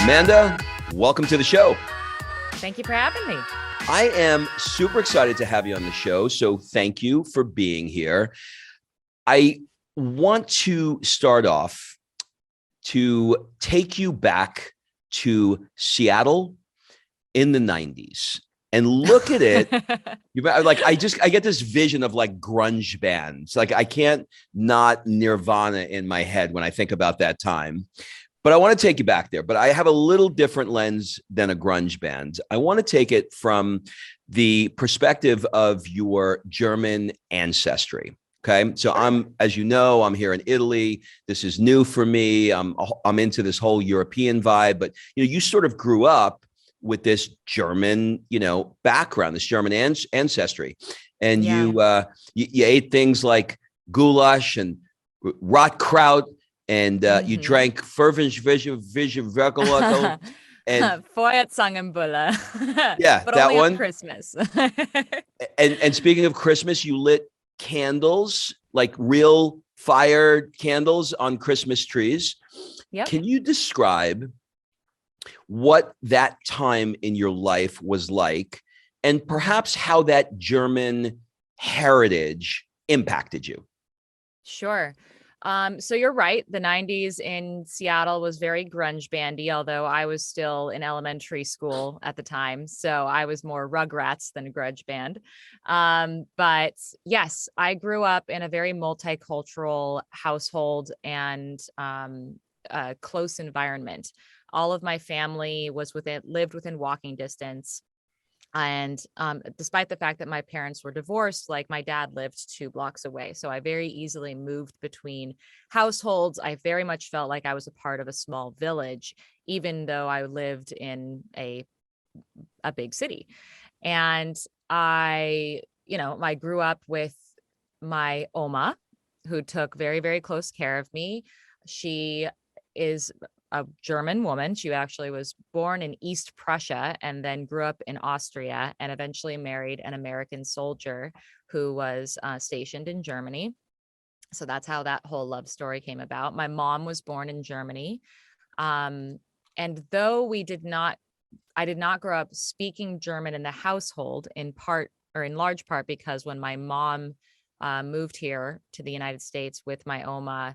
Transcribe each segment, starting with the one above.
Amanda, welcome to the show. Thank you for having me. I am super excited to have you on the show, so thank you for being here. I want to start off to take you back to Seattle in the 90s and look at it. I get this vision of like grunge bands. Like I can't not Nirvana in my head when I think about that time. But I want to take you back there. But I have a little different lens than a grunge band. I want to take it from the perspective of your German ancestry. Okay. So as you know, I'm here in Italy. This is new for me. I'm into this whole European vibe, but you sort of grew up with this German, background, this German ancestry. And you ate things like goulash and rotkraut. And you drank Fervensvision and Feuerzangenbowle. Yeah, but that only one. On Christmas. and speaking of Christmas, you lit candles, like real fire candles on Christmas trees. Yep. Can you describe what that time in your life was like, and perhaps how that German heritage impacted you? Sure. So you're right. The 90s in Seattle was very grunge bandy, although I was still in elementary school at the time. So I was more Rugrats than a grunge band. But yes, I grew up in a very multicultural household and a close environment. All of my family lived within walking distance. And despite the fact that my parents were divorced, like my dad lived 2 blocks away. So I very easily moved between households. I very much felt like I was a part of a small village, even though I lived in a big city. And I grew up with my Oma, who took very, very close care of me. She is a German woman. She actually was born in East Prussia and then grew up in Austria and eventually married an American soldier who was stationed in Germany. So that's how that whole love story came about. My mom was born in Germany. And though I did not grow up speaking German in the household, in large part because when my mom moved here to the United States with my Oma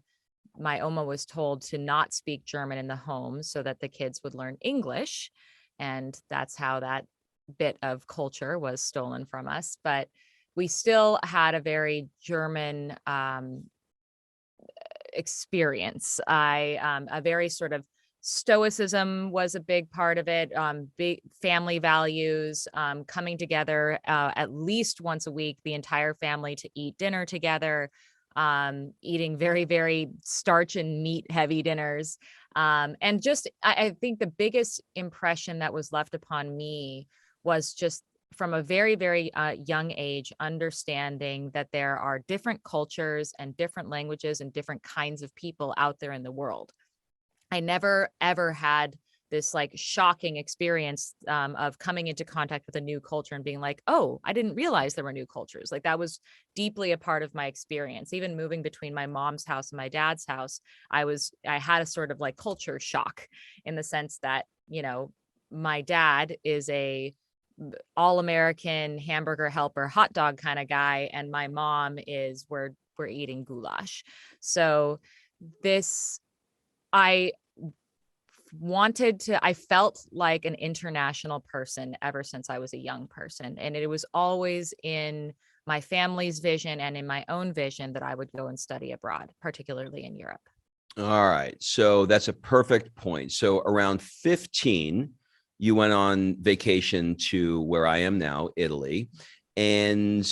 was told to not speak German in the home so that the kids would learn English. And that's how that bit of culture was stolen from us. But we still had a very German experience. A very sort of stoicism was a big part of it. Big family values, coming together at least once a week, the entire family to eat dinner together. Eating very, very starch and meat heavy dinners. And just, I think the biggest impression that was left upon me was just from a very, very young age, understanding that there are different cultures and different languages and different kinds of people out there in the world. I never, ever had this like shocking experience of coming into contact with a new culture and being like, oh, I didn't realize there were new cultures. Like that was deeply a part of my experience. Even moving between my mom's house and my dad's house, I had a sort of like culture shock in the sense that, my dad is a all-American hamburger helper, hot dog kind of guy. And my mom is we're eating goulash. So I felt like an international person ever since I was a young person. And it was always in my family's vision and in my own vision that I would go and study abroad, particularly in Europe. All right. So that's a perfect point. So around 15, you went on vacation to where I am now, Italy. And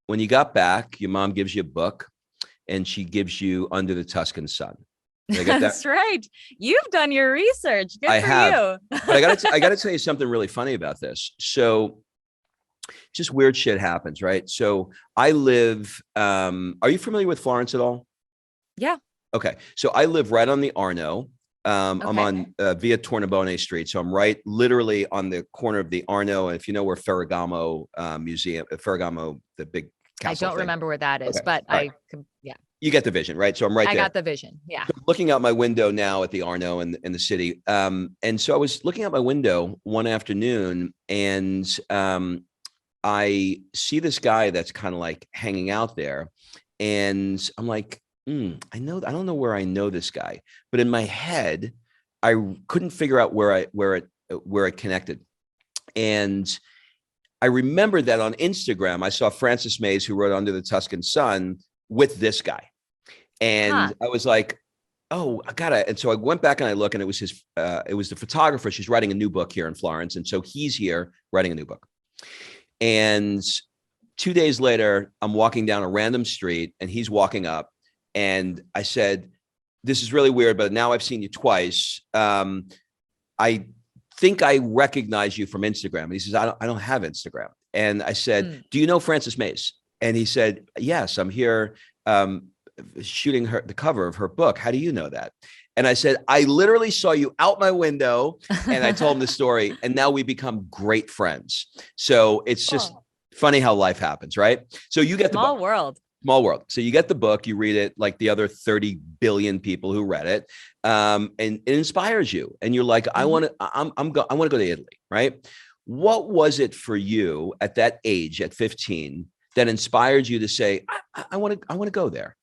when you got back, your mom gives you a book and she gives you Under the Tuscan Sun. That's right. You've done your research. Good for you. But I got to tell you something really funny about this. So just weird shit happens, right? So I live, are you familiar with Florence at all? Yeah. Okay. So I live right on the Arno. I'm on Via Tornabuoni Street. So I'm literally on the corner of the Arno. And if you know where Ferragamo Museum, Ferragamo, the big castle I don't remember where that is, but right. yeah. You get the vision, right? So I'm right I there. got the vision. Yeah. So looking out my window now at the Arno and the city. And so I was looking out my window one afternoon, and I see this guy that's kind of like hanging out there. And I'm like, I don't know where I know this guy, but in my head, I couldn't figure out where it connected. And I remember that on Instagram, I saw Francis Mays, who wrote Under the Tuscan Sun, with this guy. And Huh. I was like, oh, I gotta. And so I went back and I look, and it was it was the photographer. She's writing a new book here in Florence. And so he's here writing a new book. And 2 days later, I'm walking down a random street and he's walking up. And I said, this is really weird, but now I've seen you twice. I think I recognize you from Instagram. And he says, I don't have Instagram. And I said, do you know Frances Mays? And he said, yes, I'm here shooting the cover of her book. How do you know that? And I said, I literally saw you out my window, and I told him the story, and now we become great friends. So it's just funny how life happens, right? So you get the book. Small world. So you get the book, you read it like the other 30 billion people who read it, and it inspires you. And you're like, I want to go to Italy, right? What was it for you at that age, at 15, that inspired you to say, I want to go there?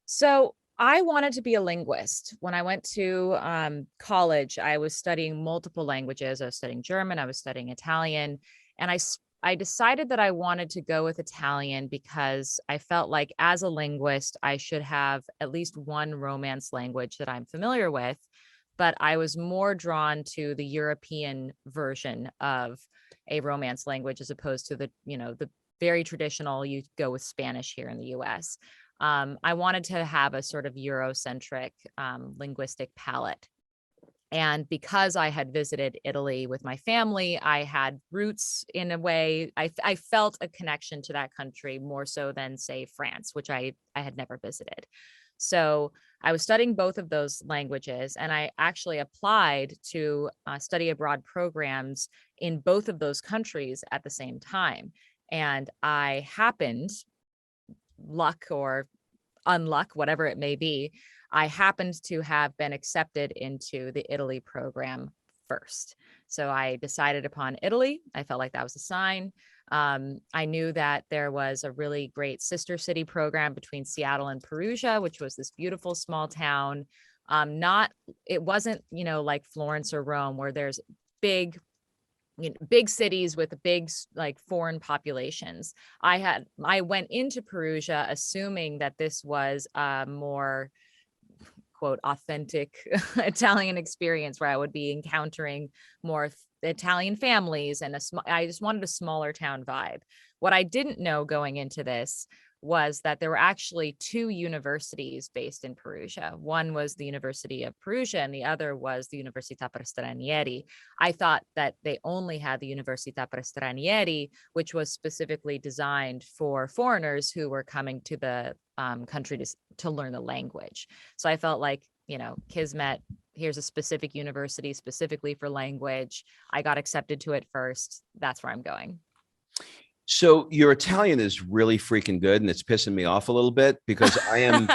So I wanted to be a linguist. When I went to college, I was studying multiple languages. I was studying German, I was studying Italian, and I decided that I wanted to go with Italian because I felt like as a linguist, I should have at least one Romance language that I'm familiar with, but I was more drawn to the European version of a Romance language as opposed to the very traditional, you go with Spanish here in the US. I wanted to have a sort of Eurocentric linguistic palette. And because I had visited Italy with my family, I had roots in a way. I felt a connection to that country more so than, say, France, which I had never visited. So I was studying both of those languages, and I actually applied to study abroad programs in both of those countries at the same time. And I happened, luck or unluck, whatever it may be, I happened to have been accepted into the Italy program first. So I decided upon Italy. I felt like that was a sign. I knew that there was a really great sister city program between Seattle and Perugia, which was this beautiful small town. It wasn't, like Florence or Rome, where there's big cities with big like foreign populations. I went into Perugia assuming that this was a more quote authentic Italian experience where I would be encountering more Italian families, and I just wanted a smaller town vibe. What I didn't know going into this was that there were actually two universities based in Perugia. One was the University of Perugia and the other was the Università per Stranieri. I thought that they only had the Università per Stranieri, which was specifically designed for foreigners who were coming to the country to learn the language. So I felt like, Kismet, here's a specific university specifically for language. I got accepted to it first. That's where I'm going. So your Italian is really freaking good, and it's pissing me off a little bit because I am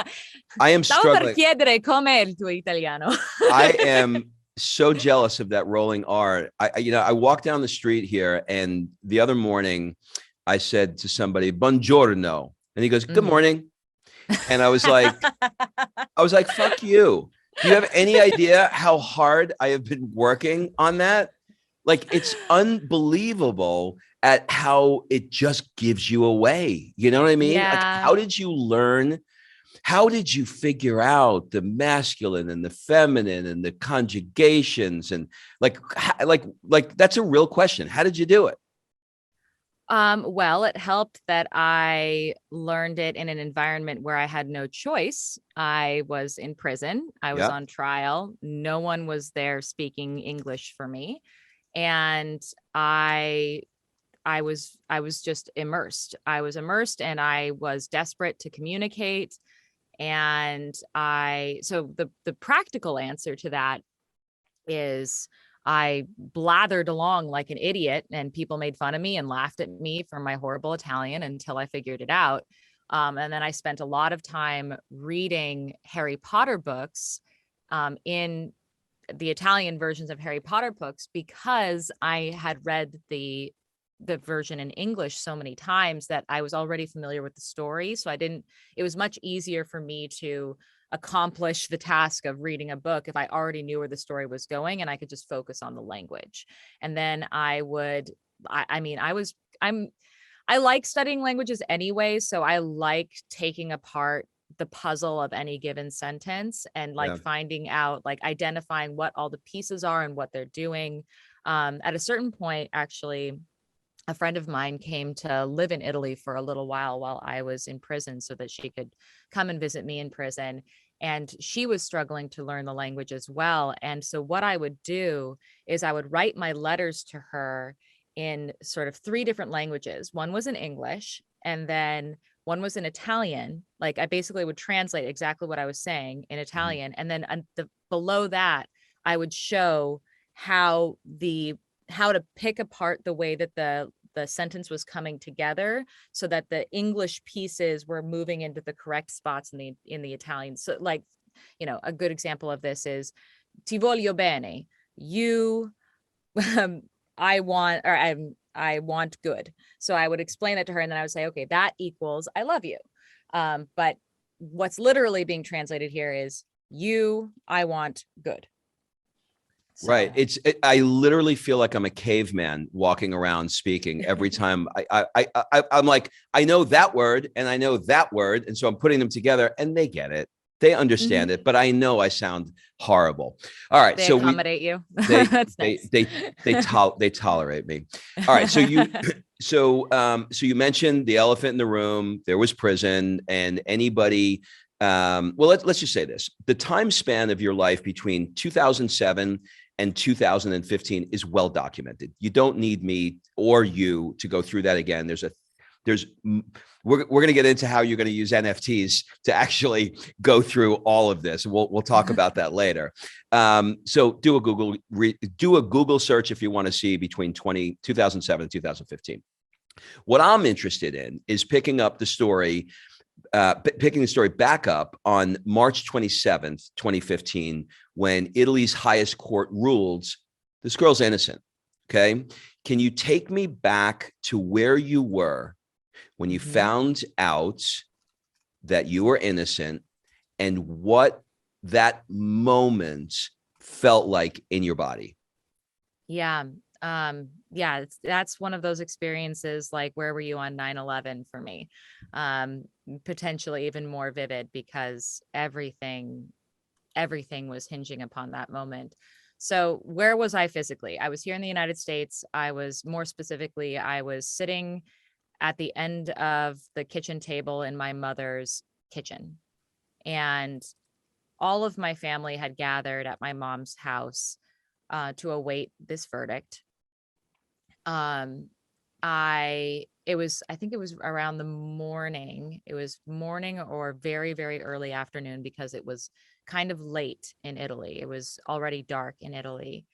struggling. Stavo per chiedere com'è il tuo italiano. I am so jealous of that rolling R. I walked down the street here, and the other morning I said to somebody, "Buongiorno," and he goes, "Good morning." And I was like, fuck you. Do you have any idea how hard I have been working on that? Like, it's unbelievable at how it just gives you away. You know what I mean? Yeah. Like, how did you learn? How did you figure out the masculine and the feminine and the conjugations? And like that's a real question. How did you do it? Well, it helped that I learned it in an environment where I had no choice. I was in prison. I was on trial. No one was there speaking English for me. And I was just immersed. I was immersed and I was desperate to communicate. And so the practical answer to that is I blathered along like an idiot, and people made fun of me and laughed at me for my horrible Italian until I figured it out. And then I spent a lot of time reading Harry Potter books in the Italian versions of Harry Potter books, because I had read the version in English so many times that I was already familiar with the story. So it was much easier for me to accomplish the task of reading a book if I already knew where the story was going and I could just focus on the language. And then I like studying languages anyway. So I like taking apart the puzzle of any given sentence and like finding out, like identifying what all the pieces are and what they're doing. At a certain point, actually, a friend of mine came to live in Italy for a little while I was in prison so that she could come and visit me in prison. And she was struggling to learn the language as well. And so what I would do is I would write my letters to her in sort of 3 different languages. One was in English, and then one was in Italian. Like I basically would translate exactly what I was saying in Italian. And then below that, I would show how to pick apart the way that the sentence was coming together so that the English pieces were moving into the correct spots in the Italian. So like, a good example of this is ti voglio bene. You, I want good. So I would explain that to her and then I would say, okay, that equals I love you. But what's literally being translated here is you, I want good. So. Right. I literally feel like I'm a caveman walking around speaking every time I'm like, I know that word and I know that word. And so I'm putting them together and they get it. They understand it, but I know I sound horrible. All right. They so accommodate you. That's nice. they tolerate me. All right. So you mentioned the elephant in the room. There was prison, and anybody. Well, let's just say this: the time span of your life between 2007 and 2015 is well documented. You don't need me or you to go through that again. We're going to get into how you're going to use NFTs to actually go through all of this. We'll talk about that later. So do a Google search if you want to see between 2007 and 2015. What I'm interested in is picking the story back up on March 27th, 2015, when Italy's highest court ruled this girl's innocent. Okay. Can you take me back to where you were when you found out that you were innocent and what that moment felt like in your body? Yeah. That's one of those experiences, like, where were you on 9/11 for me? Potentially even more vivid because everything was hinging upon that moment. So where was I physically? I was here in the United States. I was sitting at the end of the kitchen table in my mother's kitchen. And all of my family had gathered at my mom's house to await this verdict. I think it was around the morning. It was morning or very, very early afternoon because it was kind of late in Italy. It was already dark in Italy.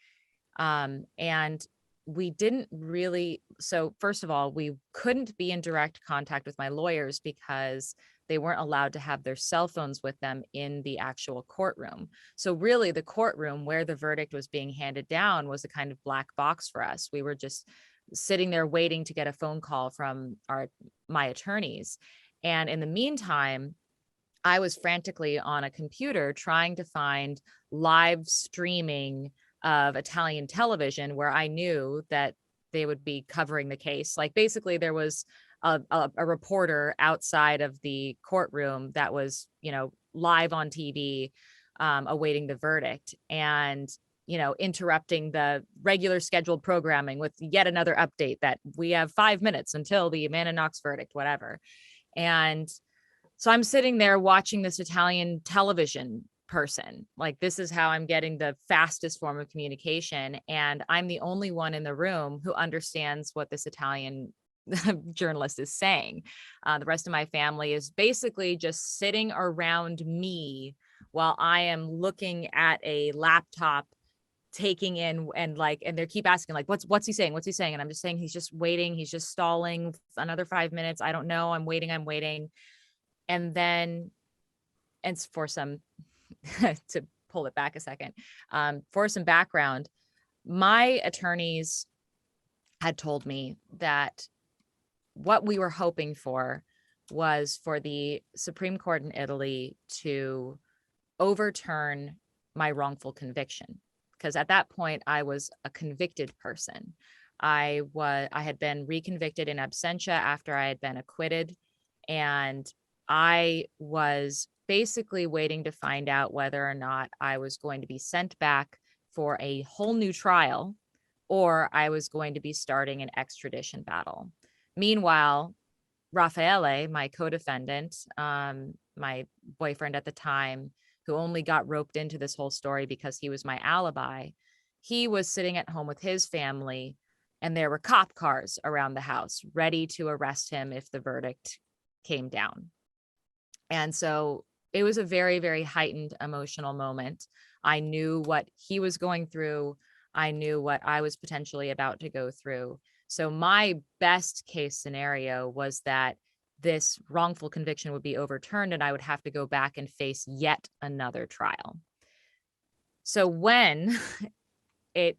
And we didn't really, so first of all, we couldn't be in direct contact with my lawyers because they weren't allowed to have their cell phones with them in the actual courtroom. So really the courtroom where the verdict was being handed down was a kind of black box for us. We were just sitting there waiting to get a phone call from my attorneys. And in the meantime, I was frantically on a computer trying to find live streaming of Italian television where I knew that they would be covering the case. Like basically there was a reporter outside of the courtroom that was, live on TV, awaiting the verdict and, interrupting the regular scheduled programming with yet another update that we have 5 minutes until the Amanda Knox verdict, whatever. And so I'm sitting there watching this Italian television person. Like, this is how I'm getting the fastest form of communication. And I'm the only one in the room who understands what this Italian journalist is saying. The rest of my family is basically just sitting around me while I am looking at a laptop, taking in and they keep asking like, what's he saying? What's he saying? And I'm just saying, he's just waiting. He's just stalling another 5 minutes. I don't know. I'm waiting. And then, and for some, to pull it back a second, for some background, my attorneys had told me that what we were hoping for was for the Supreme Court in Italy to overturn my wrongful conviction. Because at that point, I was a convicted person. I had been reconvicted in absentia after I had been acquitted. And I was basically waiting to find out whether or not I was going to be sent back for a whole new trial, or I was going to be starting an extradition battle. Meanwhile, Raffaele, my co-defendant, my boyfriend at the time, who only got roped into this whole story because he was my alibi, he was sitting at home with his family, and there were cop cars around the house ready to arrest him if the verdict came down. And so it was a very, very heightened emotional moment. I knew what he was going through. I knew what I was potentially about to go through. So my best case scenario was that this wrongful conviction would be overturned and I would have to go back and face yet another trial. So when the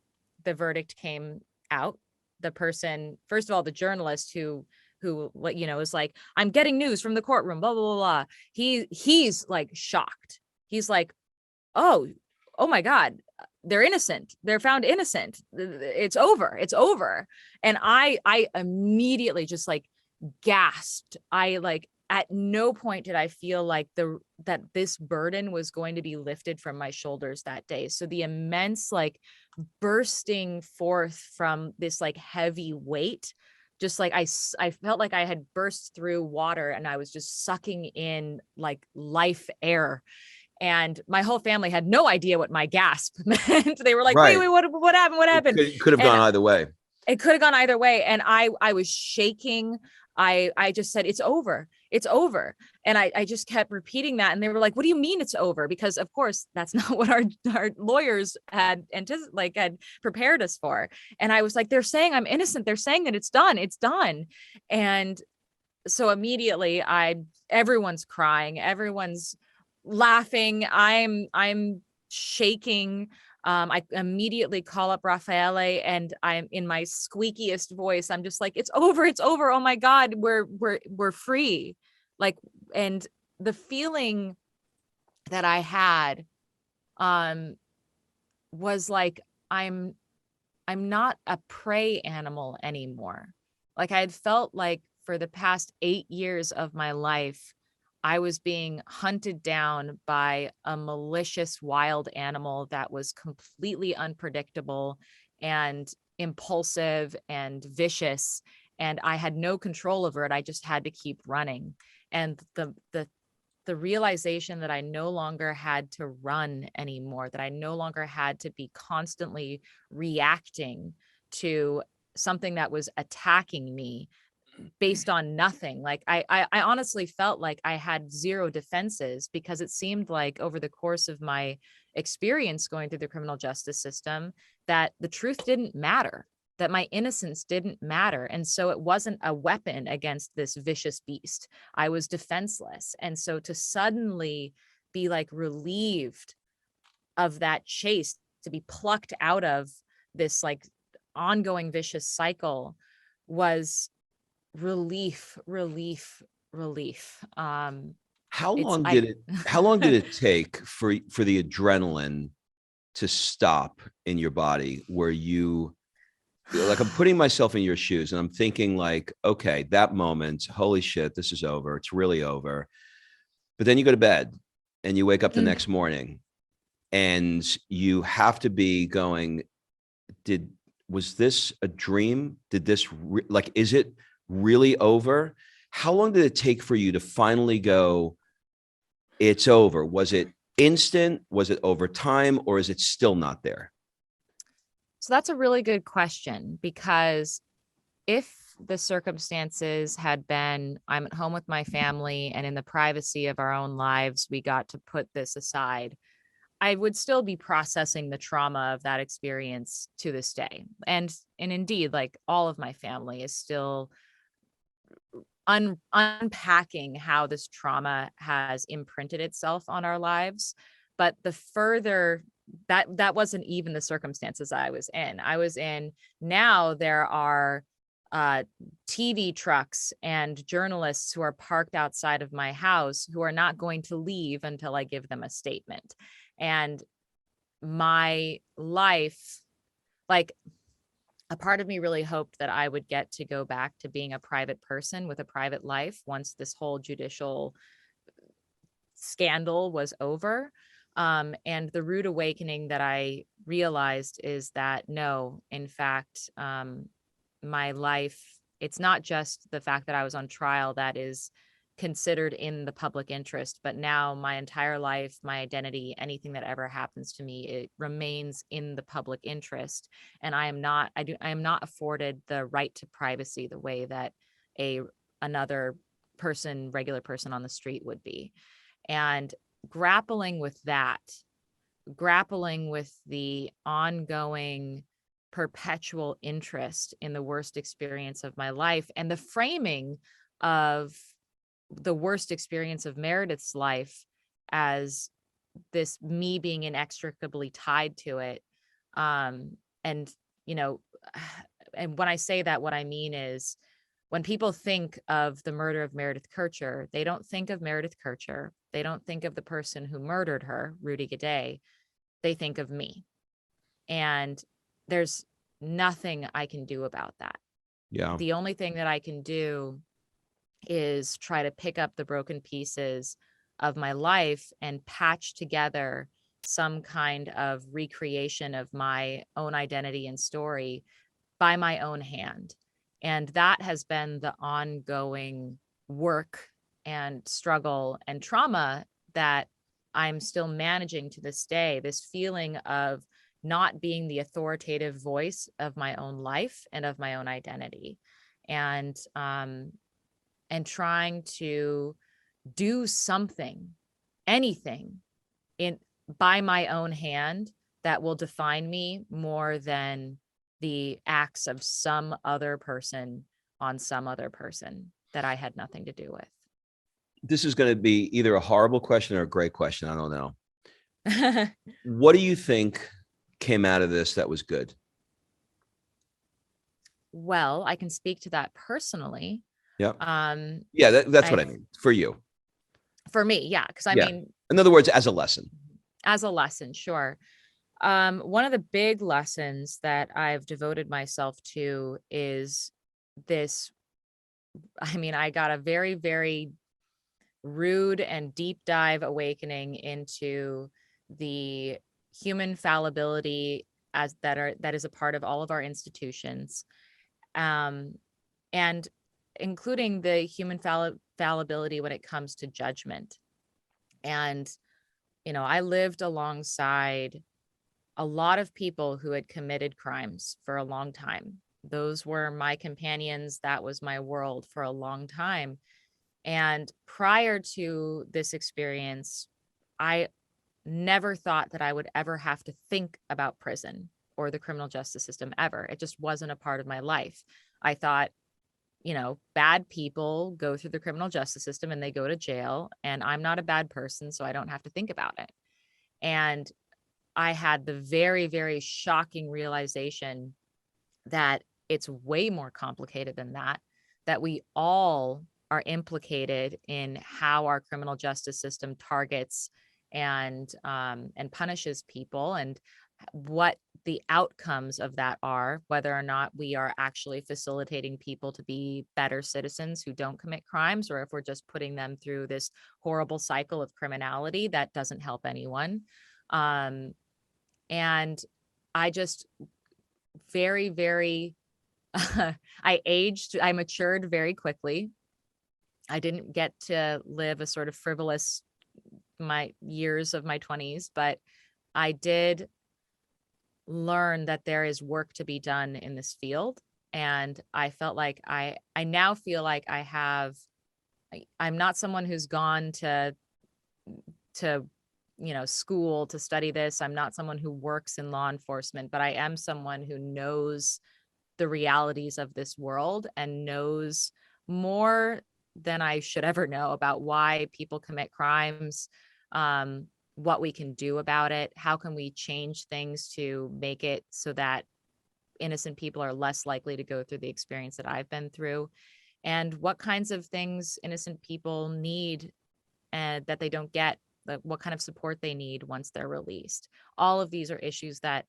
verdict came out, the person, first of all, the journalist who was like, I'm getting news from the courtroom, blah, blah, blah, blah. He's like shocked. He's like, oh my God, they're innocent. They're found innocent. It's over. And I immediately just like gasped. At no point did I feel like that this burden was going to be lifted from my shoulders that day. So the immense like bursting forth from this like heavy weight, just like I felt like I had burst through water and I was just sucking in like life air. And my whole family had no idea what my gasp meant. They were like, Right. wait, what happened? What happened? It could have gone either way. It could have gone either way. And I was shaking. I just said, it's over. And I just kept repeating that. And they were like, what do you mean it's over? Because of course, that's not what our lawyers had prepared us for. And I was like, they're saying I'm innocent. They're saying that it's done. It's done. And so immediately everyone's crying. Everyone's laughing. I'm shaking. I immediately call up Raffaele and I'm in my squeakiest voice. I'm just like, it's over. Oh my God, we're free. And the feeling that I had, was like, I'm not a prey animal anymore. Like I had felt like for the past 8 years of my life, I was being hunted down by a malicious wild animal that was completely unpredictable and impulsive and vicious. And I had no control over it. I just had to keep running. And the realization that I no longer had to run anymore, that I no longer had to be constantly reacting to something that was attacking me based on nothing. Like I honestly felt like I had zero defenses, because it seemed like over the course of my experience going through the criminal justice system, that the truth didn't matter, that my innocence didn't matter. And so it wasn't a weapon against this vicious beast. I was defenseless. And so to suddenly be like relieved of that chase, to be plucked out of this like ongoing vicious cycle, was relief. How long did it take for the adrenaline to stop in your body, where you, like, I'm putting myself in your shoes and I'm thinking like, okay, that moment, holy shit, this is over. It's really over. But then you go to bed and you wake up the next morning and you have to be going, was this a dream? Did this is it really over? How long did it take for you to finally go, it's over? Was it instant? Was it over time? Or is it still not there? So that's a really good question, because if the circumstances had been, I'm at home with my family and in the privacy of our own lives, we got to put this aside, I would still be processing the trauma of that experience to this day. And indeed, like all of my family is still unpacking how this trauma has imprinted itself on our lives. But the further that wasn't even the circumstances I was in. Now there are TV trucks and journalists who are parked outside of my house who are not going to leave until I give them a statement. And my life, like, a part of me really hoped that I would get to go back to being a private person with a private life once this whole judicial scandal was over. And the rude awakening that I realized is that no, in fact, my life, it's not just the fact that I was on trial that is considered in the public interest, but now my entire life, my identity, anything that ever happens to me, it remains in the public interest. And I am not afforded the right to privacy the way that another person, regular person on the street would be. And grappling with that, grappling with the ongoing perpetual interest in the worst experience of my life and the framing of the worst experience of Meredith's life as this me being inextricably tied to it. And, you know, and when I say that, what I mean is when people think of the murder of Meredith Kercher, they don't think of Meredith Kercher. They don't think of the person who murdered her, Rudy Gaudet. They think of me. And there's nothing I can do about that. Yeah. The only thing that I can do is try to pick up the broken pieces of my life and patch together some kind of recreation of my own identity and story by my own hand. And that has been the ongoing work and struggle and trauma that I'm still managing to this day, this feeling of not being the authoritative voice of my own life and of my own identity. And trying to do something, anything by my own hand that will define me more than the acts of some other person on some other person that I had nothing to do with. This is going to be either a horrible question or a great question. I don't know. What do you think came out of this that was good? Well, I can speak to that personally. Yeah. Yeah, that's what I mean for you. For me, yeah. Because I mean, in other words, as a lesson. As a lesson, sure. One of the big lessons that I've devoted myself to is this. I mean, I got a very, very rude and deep dive awakening into the human fallibility that is a part of all of our institutions, and including the human fallibility when it comes to judgment. And you know, I lived alongside a lot of people who had committed crimes for a long time. Those were my companions. That was my world for a long time. And prior to this experience, I never thought that I would ever have to think about prison or the criminal justice system ever. It just wasn't a part of my life. I thought, you know, bad people go through the criminal justice system and they go to jail, and I'm not a bad person, so I don't have to think about it. And I had the very, very shocking realization that it's way more complicated than that, that we all are implicated in how our criminal justice system targets and punishes people, and what the outcomes of that are, whether or not we are actually facilitating people to be better citizens who don't commit crimes, or if we're just putting them through this horrible cycle of criminality that doesn't help anyone. And I just very, very, I matured very quickly. I didn't get to live a sort of frivolous my years of my 20s, but I did learn that there is work to be done in this field. And I felt like I now feel like I'm not someone who's gone to you know, school to study this. I'm not someone who works in law enforcement, but I am someone who knows the realities of this world and knows more than I should ever know about why people commit crimes, what we can do about it, how can we change things to make it so that innocent people are less likely to go through the experience that I've been through, and what kinds of things innocent people need and that they don't get, like what kind of support they need once they're released. All of these are issues that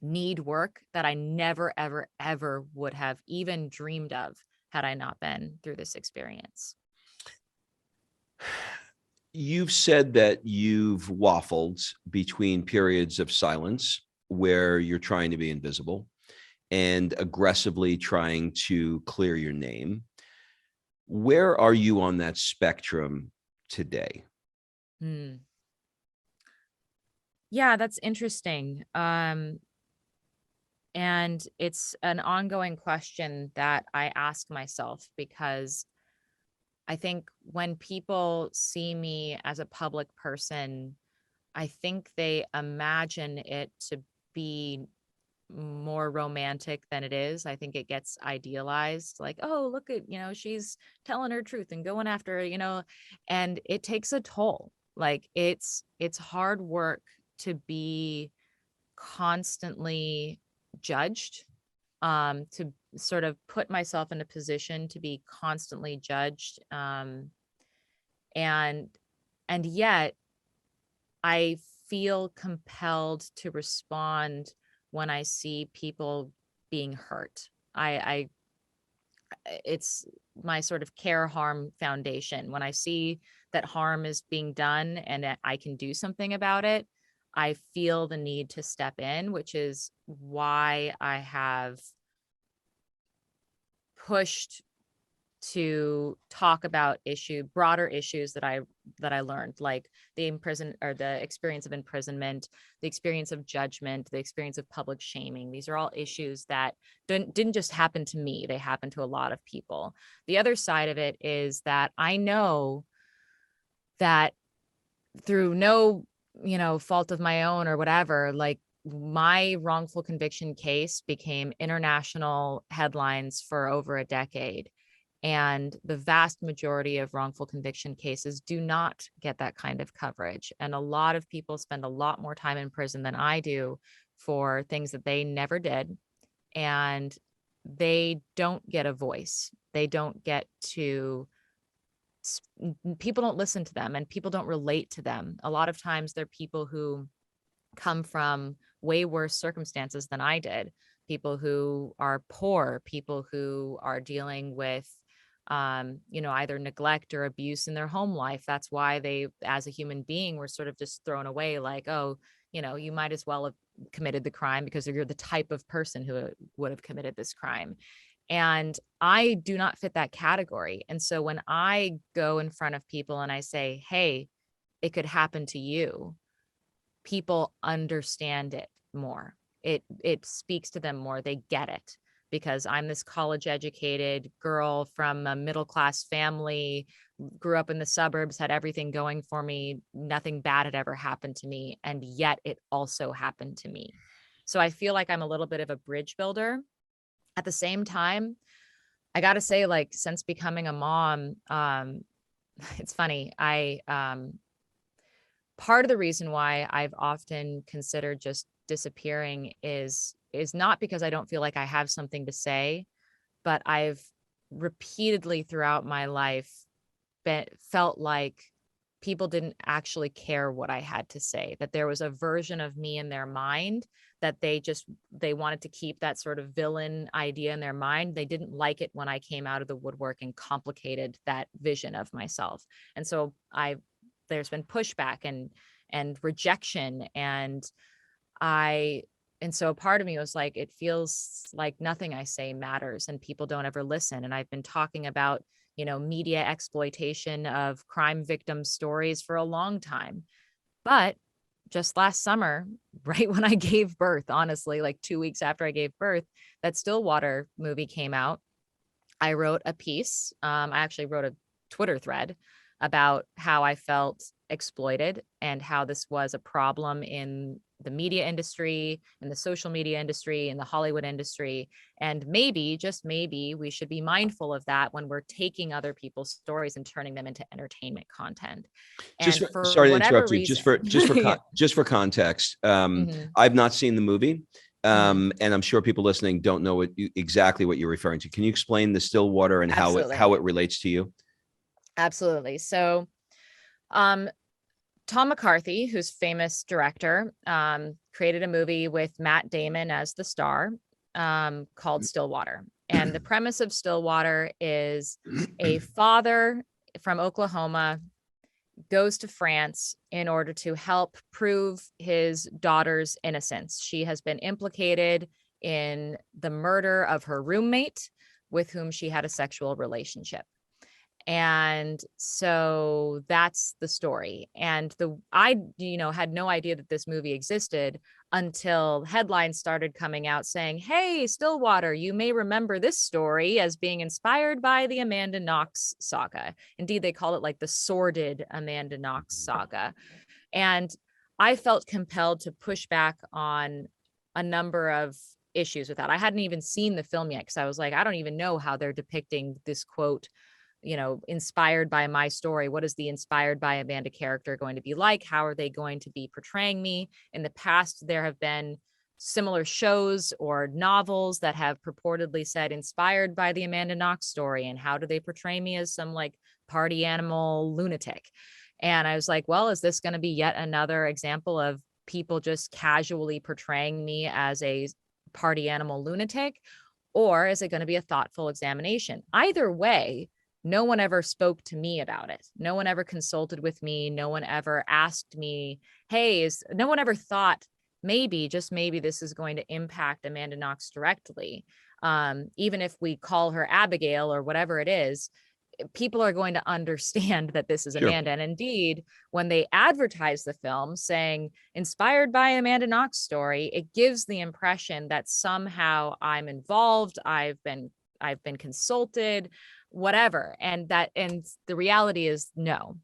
need work that I never, ever, ever would have even dreamed of had I not been through this experience. You've said that you've waffled between periods of silence where you're trying to be invisible and aggressively trying to clear your name. Where are you on that spectrum today? Yeah, that's interesting. And it's an ongoing question that I ask myself, because I think when people see me as a public person, I think they imagine it to be more romantic than it is. I think it gets idealized, like, oh, look at, she's telling her truth and going after, and it takes a toll. Like it's hard work to be constantly judged, to sort of put myself in a position to be constantly judged. And yet I feel compelled to respond when I see people being hurt. I it's my sort of care harm foundation. When I see that harm is being done and that I can do something about it, I feel the need to step in, which is why I have pushed to talk about broader issues that I learned, like the experience of imprisonment, the experience of judgment, the experience of public shaming. These are all issues that didn't just happen to me. They happened to a lot of people. The other side of it is that I know that through no, fault of my own or whatever, like my wrongful conviction case became international headlines for over a decade. And the vast majority of wrongful conviction cases do not get that kind of coverage. And a lot of people spend a lot more time in prison than I do for things that they never did. And they don't get a voice. They don't get to, people don't listen to them and people don't relate to them. A lot of times they're people who come from way worse circumstances than I did. People who are poor, people who are dealing with either neglect or abuse in their home life. That's why they, as a human being, were sort of just thrown away, like, oh, you might as well have committed the crime because you're the type of person who would have committed this crime. And I do not fit that category. And so when I go in front of people and I say, hey, it could happen to you, people understand it more. It speaks to them more. They get it, because I'm this college educated girl from a middle class family, grew up in the suburbs, had everything going for me. Nothing bad had ever happened to me. And yet it also happened to me. So I feel like I'm a little bit of a bridge builder. At the same time, I got to say, like, since becoming a mom, it's funny. Part of the reason why I've often considered just disappearing is not because I don't feel like I have something to say, but I've repeatedly throughout my life felt like people didn't actually care what I had to say, that there was a version of me in their mind that they wanted to keep that sort of villain idea in their mind. They didn't like it when I came out of the woodwork and complicated that vision of myself. And so there's been pushback and rejection, and so part of me was like, it feels like nothing I say matters and people don't ever listen. And I've been talking about, media exploitation of crime victim stories for a long time. But just last summer, right when I gave birth, honestly, like 2 weeks after I gave birth, that Stillwater movie came out. I wrote a piece. I actually wrote a Twitter thread about how I felt exploited and how this was a problem in the media industry and the social media industry and the Hollywood industry. And maybe, just maybe, we should be mindful of that when we're taking other people's stories and turning them into entertainment content. And for Sorry to whatever interrupt you. reason, Just for context, Mhm. I've not seen the movie, Mhm. and I'm sure people listening don't know exactly what you're referring to. Can you explain the Stillwater and Absolutely. how it relates to you? Absolutely. So, um, Tom McCarthy, who's famous director, created a movie with Matt Damon as the star, called Stillwater. And the premise of Stillwater is a father from Oklahoma goes to France in order to help prove his daughter's innocence. She has been implicated in the murder of her roommate with whom she had a sexual relationship. And so that's the story. And I had no idea that this movie existed until headlines started coming out saying, hey, Stillwater, you may remember this story as being inspired by the Amanda Knox saga. Indeed, they call it like the sordid Amanda Knox saga. And I felt compelled to push back on a number of issues with that. I hadn't even seen the film yet because I was like, I don't even know how they're depicting this quote, inspired by my story. What is the inspired by Amanda character going to be like? How are they going to be portraying me? In the past, there have been similar shows or novels that have purportedly said inspired by the Amanda Knox story. And how do they portray me as some like party animal lunatic? And I was like, well, is this going to be yet another example of people just casually portraying me as a party animal lunatic? Or is it going to be a thoughtful examination? Either way, no one ever spoke to me about it. No one ever consulted with me. No one ever asked me, hey, no one ever thought maybe, just maybe this is going to impact Amanda Knox directly. Even if we call her Abigail or whatever it is, people are going to understand that this is Sure. Amanda. And indeed, when they advertise the film saying inspired by Amanda Knox story, it gives the impression that somehow I'm involved. I've been consulted, whatever. And the reality is no.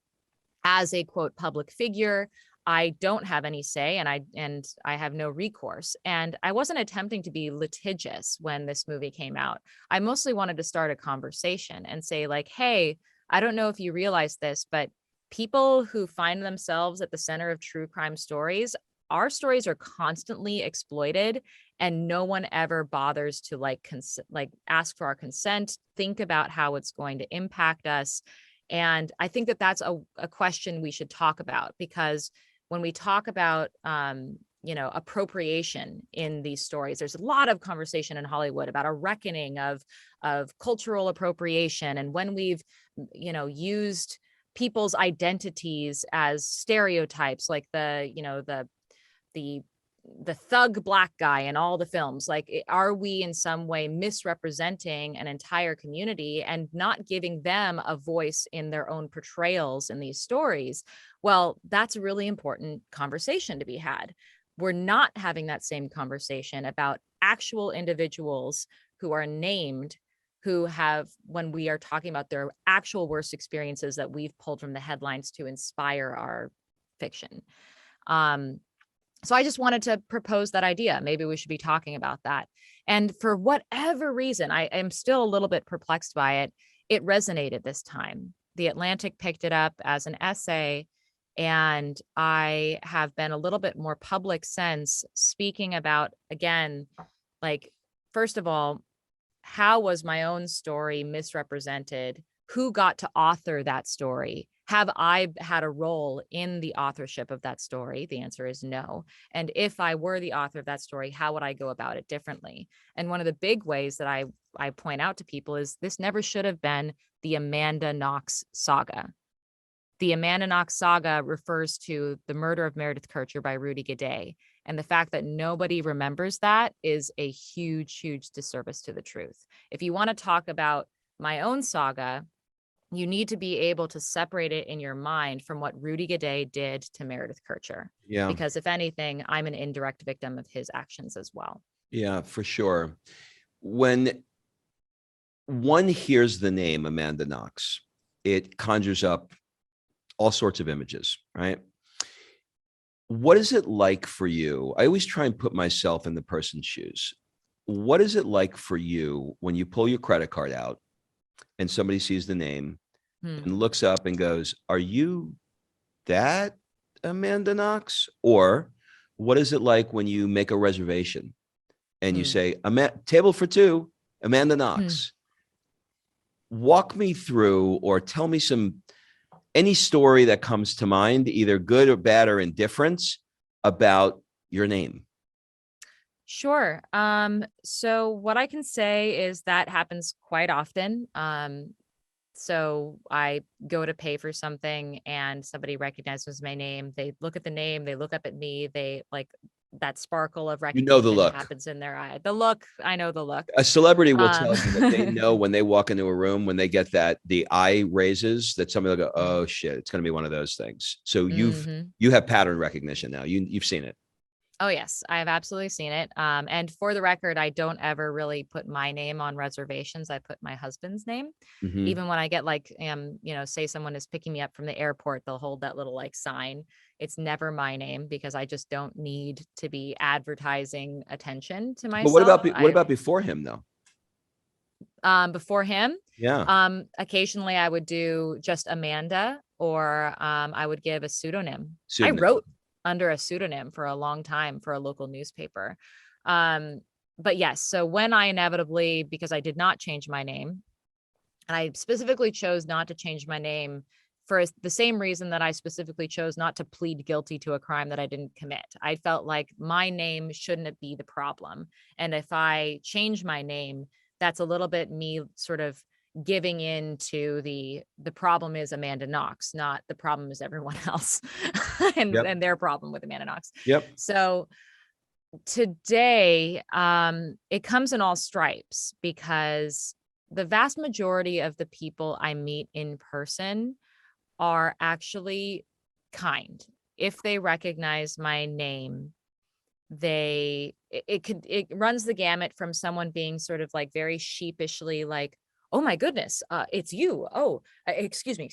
As a quote public figure, I don't have any say and I have no recourse. And I wasn't attempting to be litigious when this movie came out. I mostly wanted to start a conversation and say like, hey, I don't know if you realize this, but people who find themselves at the center of true crime stories, our stories are constantly exploited and no one ever bothers to like ask for our consent, think about how it's going to impact us. And I think that that's a question we should talk about, because when we talk about, appropriation in these stories, there's a lot of conversation in Hollywood about a reckoning of cultural appropriation. And when we've, used people's identities as stereotypes, like the thug black guy in all the films, like are we in some way misrepresenting an entire community and not giving them a voice in their own portrayals in these stories? Well, that's a really important conversation to be had. We're not having that same conversation about actual individuals who are named, who have, when we are talking about their actual worst experiences that we've pulled from the headlines to inspire our fiction. So I just wanted to propose that idea. Maybe we should be talking about that. And for whatever reason, I am still a little bit perplexed by it. It resonated this time. The Atlantic picked it up as an essay, and I have been a little bit more public since, speaking about, again, like, first of all, how was my own story misrepresented? Who got to author that story? Have I had a role in the authorship of that story? The answer is no. And if I were the author of that story, how would I go about it differently? And one of the big ways that I point out to people is this never should have been the Amanda Knox saga. The Amanda Knox saga refers to the murder of Meredith Kercher by Rudy Gaudet. And the fact that nobody remembers that is a huge, huge disservice to the truth. If you want to talk about my own saga, you need to be able to separate it in your mind from what Rudy Gaudet did to Meredith Kercher. Yeah. Because if anything, I'm an indirect victim of his actions as well. Yeah, for sure. When one hears the name Amanda Knox, it conjures up all sorts of images, right? what is it like for you? I always try and put myself in the person's shoes. What is it like for you when you pull your credit card out and somebody sees the name Hmm. and looks up and goes, "Are you that Amanda Knox?" Or what is it like when you make a reservation and you Hmm. say, "Table for two, Amanda Hmm. Knox"? Walk me through or tell me any story that comes to mind, either good or bad or indifference, about your name. Sure. So what I can say is that happens quite often. So I go to pay for something and somebody recognizes my name. They look at the name, they look up at me, they like that sparkle of You know the recognition look. happens in their eye. The look, I know the look. A celebrity will Um, tell you that they know when they walk into a room, when they get the eye raises, that somebody will go, "Oh shit, it's going to be one of those things." So mhm. you have pattern recognition now. You've seen it. Oh yes, I've absolutely seen it. And for the record, I don't ever really put my name on reservations. I put my husband's name. Mm-hmm. Even when I get like, say someone is picking me up from the airport, they'll hold that little like sign. It's never my name because I just don't need to be advertising attention to But myself. what about before him though? Before him, Yeah, occasionally I would do just Amanda, or I would give a pseudonym. I pseudonym. wrote under a pseudonym for a long time for a local newspaper. Um, but yes, so when I inevitably, because I did not change my name, and I specifically chose not to change my name for the same reason that I specifically chose not to plead guilty to a crime that I didn't commit. I felt like my name shouldn't be the problem. And if I change my name, that's a little bit me sort of giving in to the problem is Amanda Knox, not the problem is everyone else Yep. and their problem with Amanda Knox. Yep. So today, it comes in all stripes because the vast majority of the people I meet in person are actually kind. If they recognize my name, it runs the gamut from someone being sort of like very sheepishly like, oh my goodness, it's you. Oh, excuse me.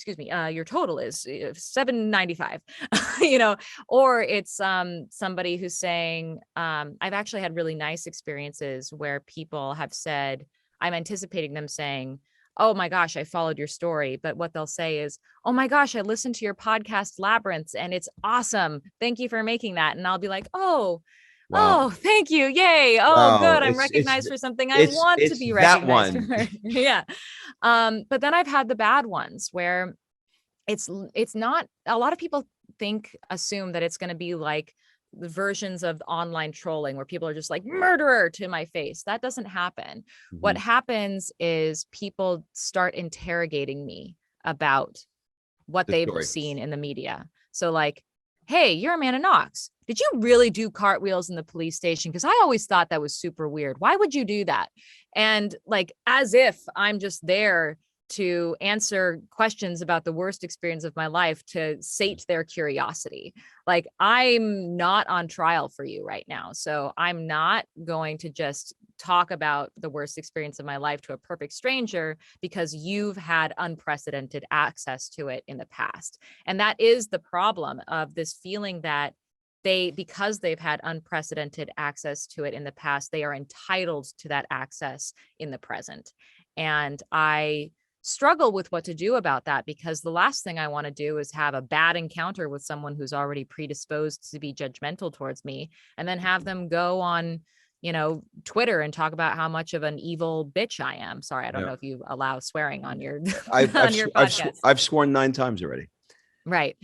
Your total is $7.95, or it's somebody who's saying, I've actually had really nice experiences where people have said, I'm anticipating them saying, oh my gosh, I followed your story. But what they'll say is, oh my gosh, I listened to your podcast Labyrinths and it's awesome. Thank you for making that. And I'll be like, Wow. oh, thank you. Yay. Oh, Wow. good. I'm recognized for something I want to It's be that recognized one. for. Yeah. But then I've had the bad ones where it's not, a lot of people assume that it's going to be like the versions of online trolling where people are just like murderer to my face. That doesn't happen. What Mhm. happens is people start interrogating me about what The they've story. seen in the media. So like, hey, you're Amanda Knox. Did you really do cartwheels in the police station? Because I always thought that was super weird. Why would you do that? And like, as if I'm just there to answer questions about the worst experience of my life to sate their curiosity. Like, I'm not on trial for you right now. So I'm not going to just talk about the worst experience of my life to a perfect stranger because you've had unprecedented access to it in the past. And that is the problem of this feeling that because they've had unprecedented access to it in the past, they are entitled to that access in the present. And I struggle with what to do about that because the last thing I want to do is have a bad encounter with someone who's already predisposed to be judgmental towards me and then have them go on Twitter and talk about how much of an evil bitch I am. Sorry, I don't Yeah. know if you allow swearing on your I've on your podcast. I've sworn 9 times already. Right.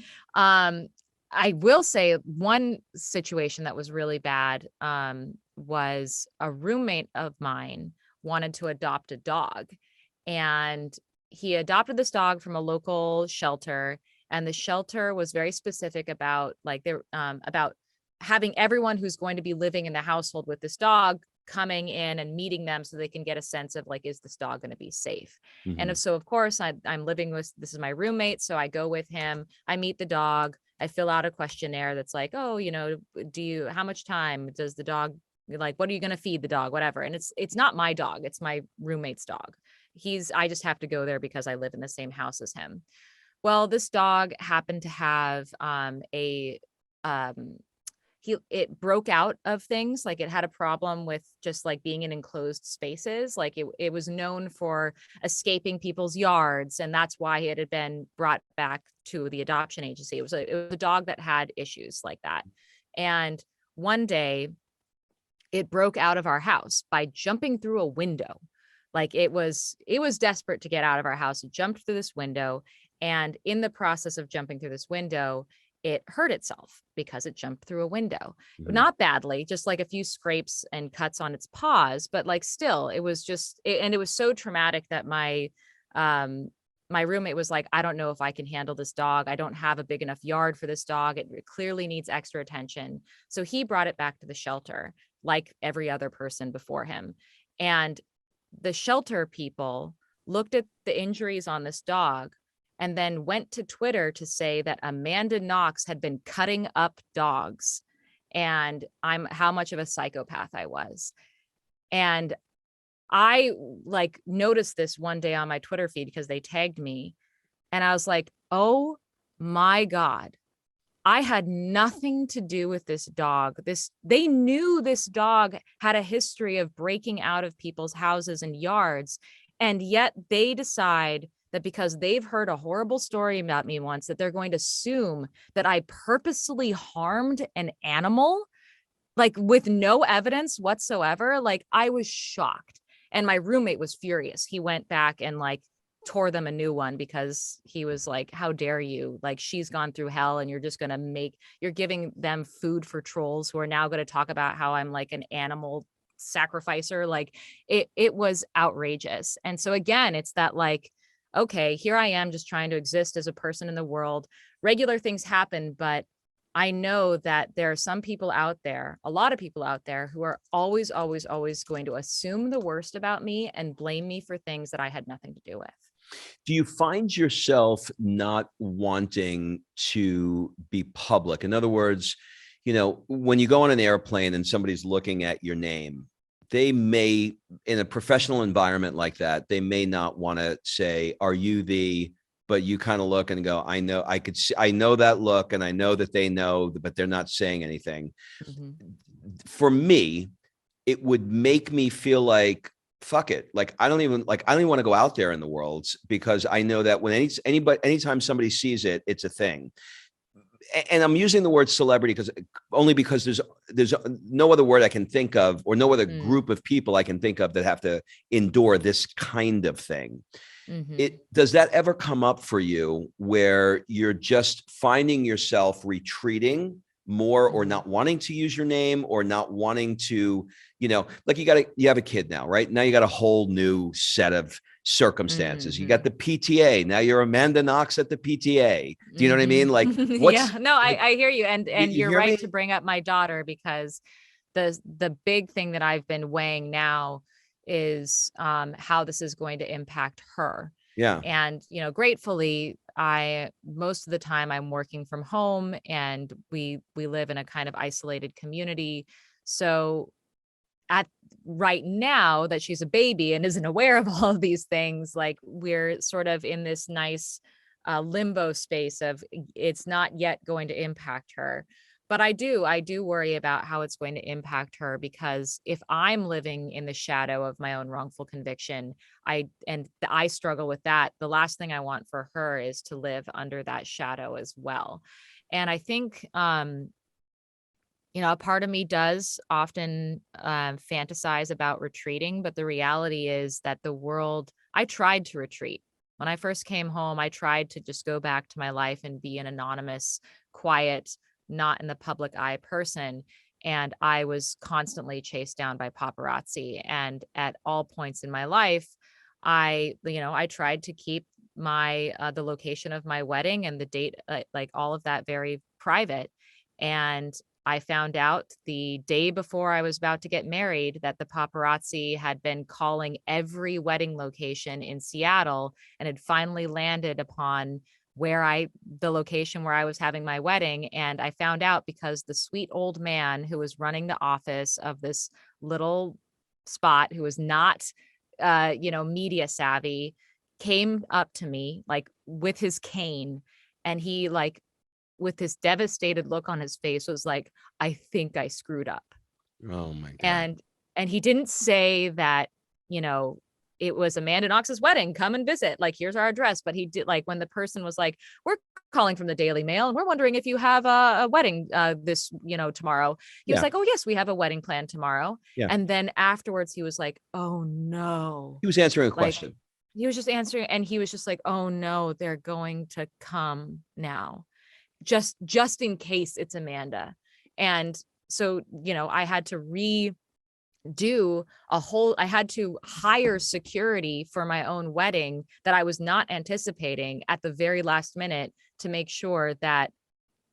I will say one situation that was really bad was a roommate of mine wanted to adopt a dog, and he adopted this dog from a local shelter, and the shelter was very specific about like they're about having everyone who's going to be living in the household with this dog coming in and meeting them so they can get a sense of like, is this dog going to be safe? And Mhm. if so, of course, I'm living with, this is my roommate. So I go with him, I meet the dog, I fill out a questionnaire that's like, oh, how much time does the dog, like, what are you going to feed the dog? Whatever. And it's not my dog. It's my roommate's dog. I just have to go there because I live in the same house as him. Well, this dog happened to have a it broke out of things. Like it had a problem with just like being in enclosed spaces. Like it was known for escaping people's yards. And that's why it had been brought back to the adoption agency. It was a dog that had issues like that. And one day it broke out of our house by jumping through a window. Like it was desperate to get out of our house. It jumped through this window. And in the process of jumping through this window, it hurt itself because it jumped through a window. Mhm. Not badly, just like a few scrapes and cuts on its paws, but like still, it was just, and it was so traumatic that my roommate was like, I don't know if I can handle this dog. I don't have a big enough yard for this dog. It clearly needs extra attention. So he brought it back to the shelter, like every other person before him. And the shelter people looked at the injuries on this dog and then went to Twitter to say that Amanda Knox had been cutting up dogs and how much of a psychopath I was. And I like noticed this one day on my Twitter feed because they tagged me and I was like, oh my God, I had nothing to do with this dog. They knew this dog had a history of breaking out of people's houses and yards. And yet they decide that because they've heard a horrible story about me once, that they're going to assume that I purposely harmed an animal, like with no evidence whatsoever. Like I was shocked. And my roommate was furious. He went back and like tore them a new one because he was like, how dare you? Like she's gone through hell and you're giving them food for trolls who are now going to talk about how I'm like an animal sacrificer. Like it was outrageous. And so again, it's that like, okay, here I am just trying to exist as a person in the world. Regular things happen, but I know that there are some people out there, a lot of people out there who are always, always, always going to assume the worst about me and blame me for things that I had nothing to do with. Do you find yourself not wanting to be public? In other words, when you go on an airplane and somebody's looking at your name, they may, in a professional environment like that, they may not want to say, are you but you kind of look and go, I know, I know that look and I know that they know, but they're not saying anything. Mm-hmm. For me, it would make me feel like, fuck it. Like, I don't even want to go out there in the world because I know that when anytime somebody sees it, it's a thing. And I'm using the word celebrity because there's no other word I can think of, or no other group of people I can think of that have to endure this kind of thing. Mm-hmm. Does that ever come up for you where you're just finding yourself retreating more, or not wanting to use your name, or not wanting to, like you have a kid now, right? Now you got a whole new set of circumstances. You got the PTA. Now you're Amanda Knox at the PTA. Do you know what I mean? Like, yeah, no, I hear you. And you're right to bring up my daughter, because the big thing that I've been weighing now is how this is going to impact her. Yeah. And, gratefully, most of the time I'm working from home and we live in a kind of isolated community. So right now that she's a baby and isn't aware of all of these things, like we're sort of in this nice limbo space of it's not yet going to impact her. But I do worry about how it's going to impact her, because if I'm living in the shadow of my own wrongful conviction, I struggle with that. The last thing I want for her is to live under that shadow as well. And I think, a part of me does often fantasize about retreating, but the reality is that I tried to retreat. When I first came home, I tried to just go back to my life and be an anonymous, quiet, not in the public eye person. And I was constantly chased down by paparazzi. And at all points in my life, I tried to keep the location of my wedding and the date, like all of that, very private. And I found out the day before I was about to get married that the paparazzi had been calling every wedding location in Seattle and had finally landed upon the location where I was having my wedding. And I found out because the sweet old man who was running the office of this little spot, who was not, media savvy, came up to me like with his cane, and he like with this devastated look on his face was like, I think I screwed up. Oh my God. And he didn't say that, you know, it was Amanda Knox's wedding, come and visit, like, here's our address. But he did, like, when the person was like, we're calling from the Daily Mail and we're wondering if you have a wedding this, you know, tomorrow. He was like, oh yes, we have a wedding planned tomorrow. Yeah. And then afterwards he was like, oh no. He was answering a Like, question. he was just answering, and he was just like, oh no, they're going to come now. Just in case it's Amanda. And so, you know, I had to I had to hire security for my own wedding that I was not anticipating at the very last minute to make sure that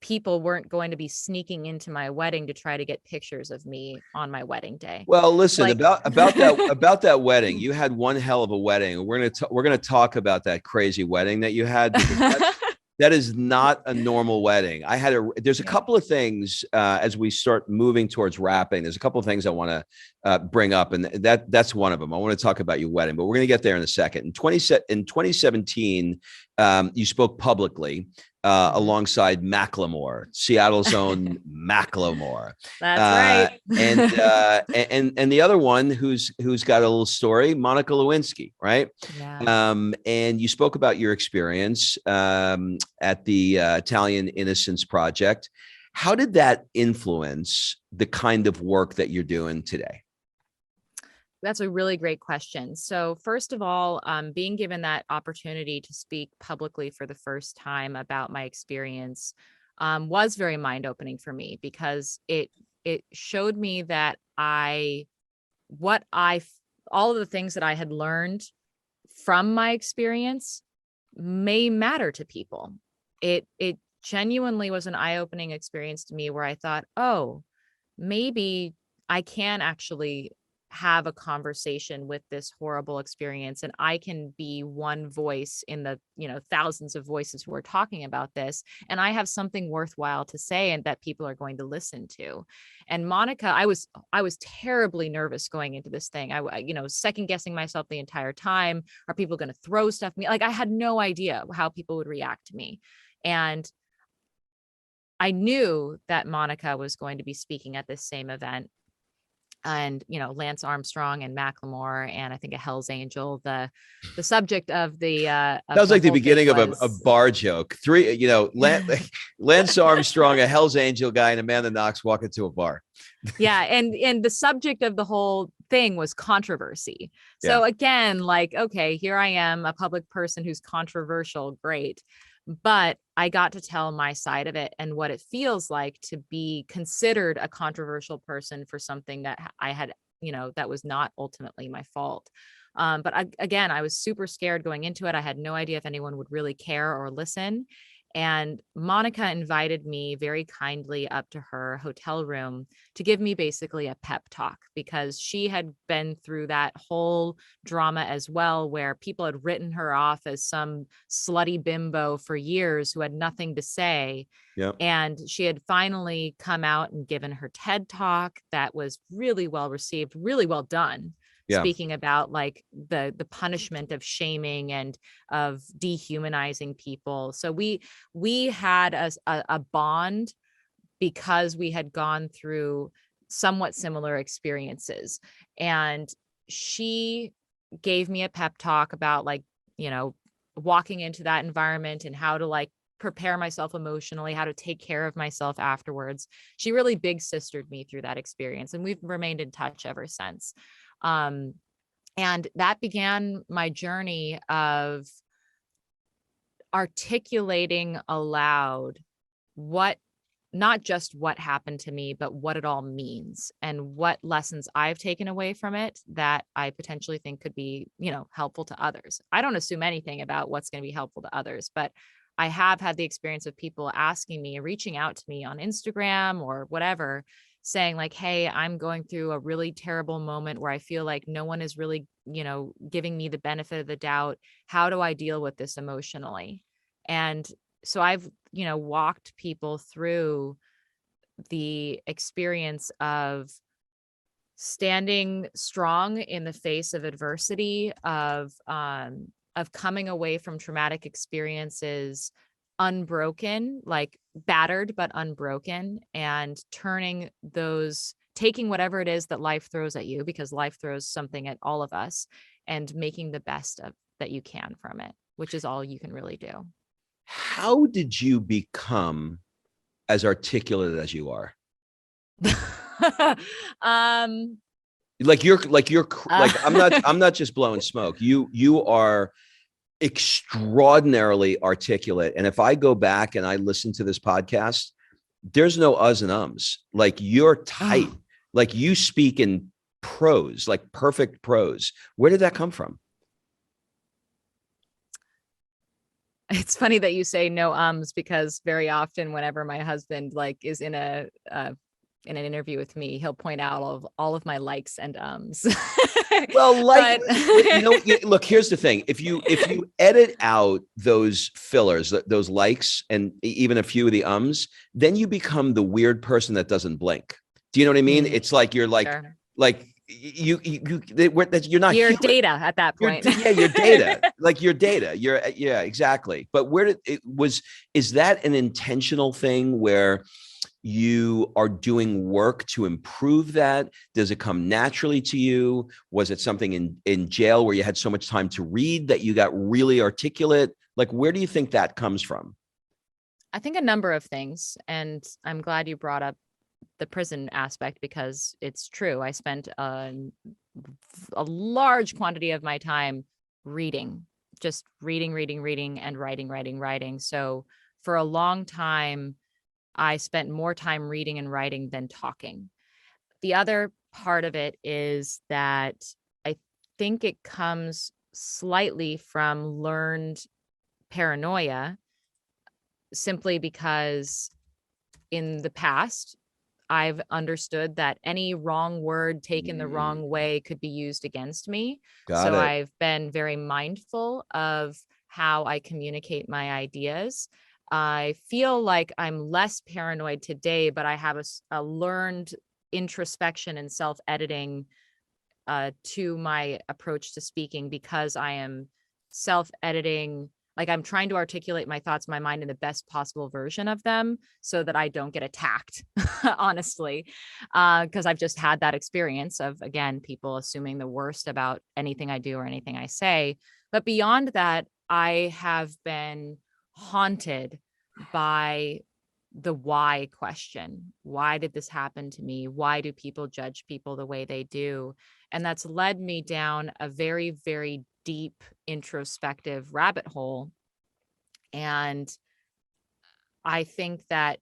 people weren't going to be sneaking into my wedding to try to get pictures of me on my wedding day. Well, listen, Like, about that wedding. You had one hell of a wedding. We're gonna talk about that crazy wedding that you had, because that is not a normal wedding. There's a couple of things as we start moving towards wrapping. There's a couple of things I want to bring up, and that's one of them. I want to talk about your wedding, but we're going to get there in a second. In 2017, you spoke publicly alongside Macklemore, Seattle's own Macklemore. That's right. And the other one who's got a little story, Monica Lewinsky, right? Yeah. And you spoke about your experience at the Italian Innocence Project. How did that influence the kind of work that you're doing today? That's a really great question. So first of all, being given that opportunity to speak publicly for the first time about my experience was very mind-opening for me, because it showed me that all of the things that I had learned from my experience may matter to people. It genuinely was an eye-opening experience to me, where I thought, oh, maybe I can actually have a conversation with this horrible experience, and I can be one voice in the, you know, thousands of voices who are talking about this, and I have something worthwhile to say and that people are going to listen to. And Monica, I was terribly nervous going into this thing. You know, second guessing myself the entire time. Are people going to throw stuff at me? Like, I had no idea how people would react to me. And I knew that Monica was going to be speaking at this same event. And, you know, Lance Armstrong and Macklemore, and I think a Hell's Angel, the subject of the Sounds like the beginning of a bar joke. Three, you know, Lance Armstrong, a Hell's Angel guy, and Amanda Knox walk into a bar. Yeah, and the subject of the whole thing was controversy. So again, like, okay, here I am, a public person who's controversial, great. But I got to tell my side of it and what it feels like to be considered a controversial person for something that I had, you know, that was not ultimately my fault. But again, I was super scared going into it. I had no idea if anyone would really care or listen. And Monica invited me very kindly up to her hotel room to give me basically a pep talk, because she had been through that whole drama as well, where people had written her off as some slutty bimbo for years who had nothing to say. Yep. And she had finally come out and given her TED talk that was really well received, really well done. Yeah. Speaking about like the punishment of shaming and of dehumanizing people. So we had a bond because we had gone through somewhat similar experiences. And she gave me a pep talk about, like, you know, walking into that environment and how to like prepare myself emotionally, how to take care of myself afterwards. She really big sistered me through that experience, and we've remained in touch ever since. And that began my journey of articulating aloud not just what happened to me, but what it all means and what lessons I've taken away from it that I potentially think could be, you know, helpful to others. I don't assume anything about what's going to be helpful to others, but I have had the experience of people asking me, reaching out to me on Instagram or whatever, saying like, hey, I'm going through a really terrible moment where I feel like no one is really, you know, giving me the benefit of the doubt. How do I deal with this emotionally? And so I've, you know, walked people through the experience of standing strong in the face of adversity, of coming away from traumatic experiences unbroken, like battered but unbroken, and taking whatever it is that life throws at you, because life throws something at all of us, and making the best of that you can from it, which is all you can really do. How did you become as articulate as you are? um I'm not just blowing smoke. You are extraordinarily articulate. And if I go back and I listen to this podcast, there's no uhs and ums. Like, you're tight. Like, you speak in prose, like perfect prose. Where did that come from? It's funny that you say no ums, because very often whenever my husband like is in an interview with me, he'll point out all of my likes and ums. Well, look, here's the thing. If you edit out those fillers, those likes, and even a few of the ums, then you become the weird person that doesn't blink. Do you know what I mean? It's like you're like, sure. Like you're not You're human. data at that point. You're data. Like, you're data. Yeah, exactly. But is that an intentional thing where you are doing work to improve that? Does it come naturally to you? Was it something in jail where you had so much time to read that you got really articulate? Like, where do you think that comes from? I think a number of things. And I'm glad you brought up the prison aspect, because it's true. I spent a large quantity of my time reading, just reading and writing. So for a long time, I spent more time reading and writing than talking. The other part of it is that I think it comes slightly from learned paranoia, simply because in the past, I've understood that any wrong word taken the wrong way could be used against me. Got it. I've been very mindful of how I communicate my ideas. I feel like I'm less paranoid today, but I have a learned introspection and self-editing to my approach to speaking, because I am self-editing. Like, I'm trying to articulate my thoughts in my mind in the best possible version of them, so that I don't get attacked, honestly, because I've just had that experience of, again, people assuming the worst about anything I do or anything I say. But beyond that, I have been haunted by the why question. Why did this happen to me? Why do people judge people the way they do? And that's led me down a very, very deep introspective rabbit hole. And I think that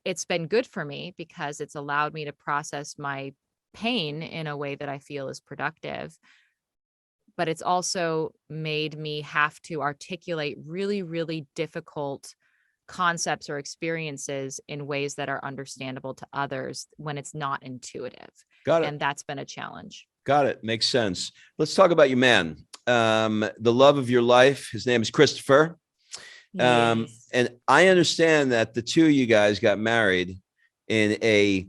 it's been good for me, because it's allowed me to process my pain in a way that I feel is productive. But it's also made me have to articulate really, really difficult concepts or experiences in ways that are understandable to others when it's not intuitive. Got it. And that's been a challenge. Got it. Makes sense. Let's talk about your man. The love of your life. His name is Christopher. Yes. And I understand that the two of you guys got married in a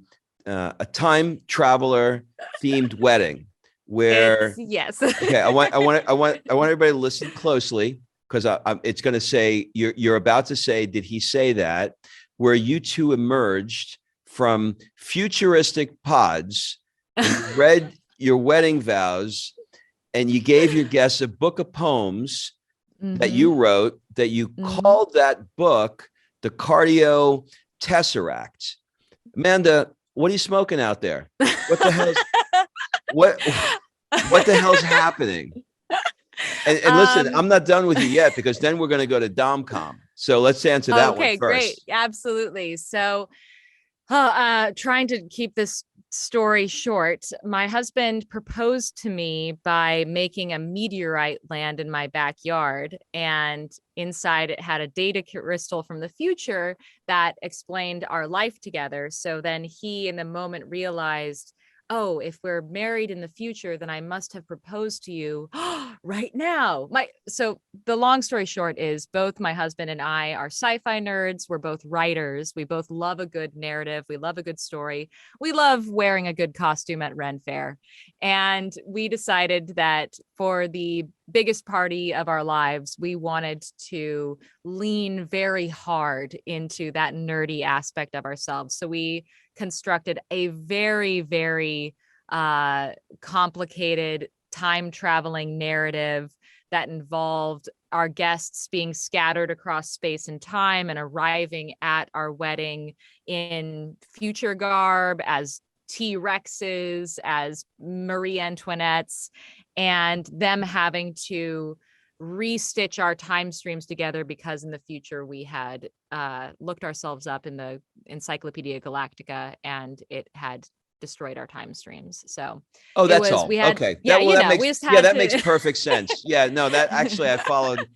time traveler themed wedding where yes. Okay, I want everybody to listen closely, because it's going to say you're about to say, did he say that? Where you two emerged from futuristic pods and read your wedding vows, and you gave your guests a book of poems that you wrote, that you called that book the Cardio Tesseract. Amanda, what are you smoking out there? What the hell's what the hell's happening? And listen, I'm not done with you yet, because then we're going to go to Domcom. So let's answer that one first. Great. Absolutely. So trying to keep this story short, my husband proposed to me by making a meteorite land in my backyard, and inside it had a data crystal from the future that explained our life together. So then he, in the moment, realized, oh, if we're married in the future, then I must have proposed to you right now. So the long story short is both my husband and I are sci-fi nerds. We're both writers. We both love a good narrative. We love a good story. We love wearing a good costume at Ren Fair. And we decided that for the biggest party of our lives, we wanted to lean very hard into that nerdy aspect of ourselves. So we constructed a very, very complicated time traveling narrative that involved our guests being scattered across space and time and arriving at our wedding in future garb as T-Rexes, as Marie Antoinettes, and them having to restitch our time streams together because in the future we had looked ourselves up in the Encyclopedia Galactica and it had destroyed our time streams. So that's all. We had, okay. Yeah, We just had that makes perfect sense. Yeah, no, that actually I followed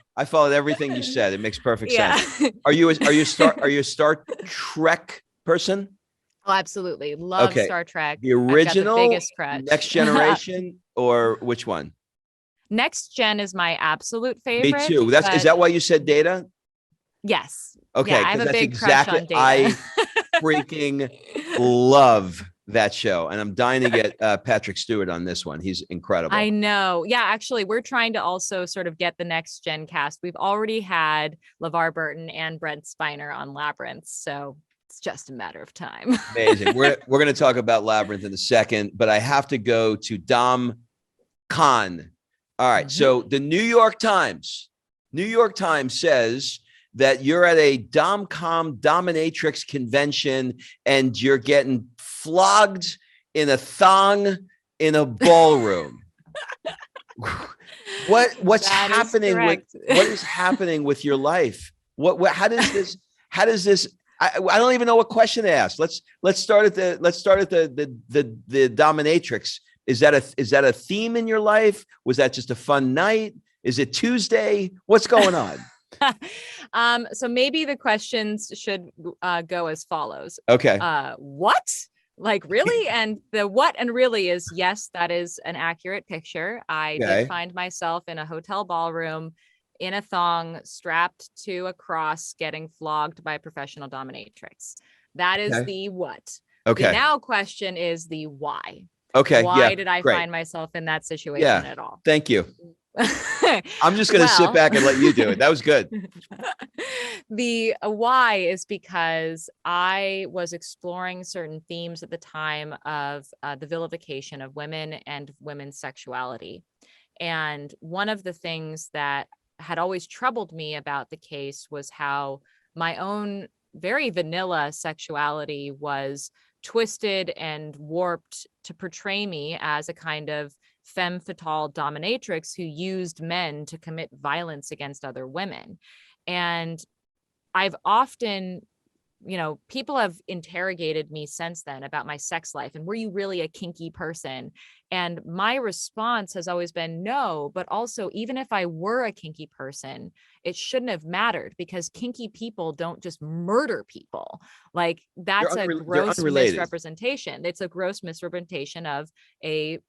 everything you said. It makes perfect sense. Are you a Star Trek person? Oh, absolutely. Love Star Trek. The original, the biggest crush. Next Generation, or which one? Next Gen is my absolute favorite. Me too. Is that why you said Data? Yes. Okay, yeah, I have a big crush on Data. I freaking love that show, and I'm dying to get Patrick Stewart on this one. He's incredible. I know. Yeah, actually, we're trying to also sort of get the Next Gen cast. We've already had LeVar Burton and Brent Spiner on Labyrinth, so it's just a matter of time. Amazing. We're going to talk about Labyrinth in a second, but I have to go to Dom Con. All right. So the New York Times says that you're at a Dom-Com dominatrix convention and you're getting flogged in a thong in a ballroom. What's happening what is happening with your life? How does this I don't even know what question to ask. Let's start at the dominatrix. Is that a theme in your life? Was that just a fun night? Is it Tuesday? What's going on? So maybe the questions should go as follows. Okay. What? Like, really? And the what and really is, yes, that is an accurate picture. I did find myself in a hotel ballroom in a thong strapped to a cross getting flogged by a professional dominatrix. That is the what. Okay. The now question is the why. Okay. Why did I find myself in that situation at all? Thank you. I'm just going to sit back and let you do it. That was good. The why is because I was exploring certain themes at the time of the vilification of women and women's sexuality. And one of the things that had always troubled me about the case was how my own very vanilla sexuality was twisted and warped to portray me as a kind of femme fatale dominatrix who used men to commit violence against other women. And I've often, people have interrogated me since then about my sex life and were you really a kinky person? And my response has always been no, but also even if I were a kinky person, it shouldn't have mattered because kinky people don't just murder people. Like that's a gross misrepresentation. It's a gross misrepresentation of a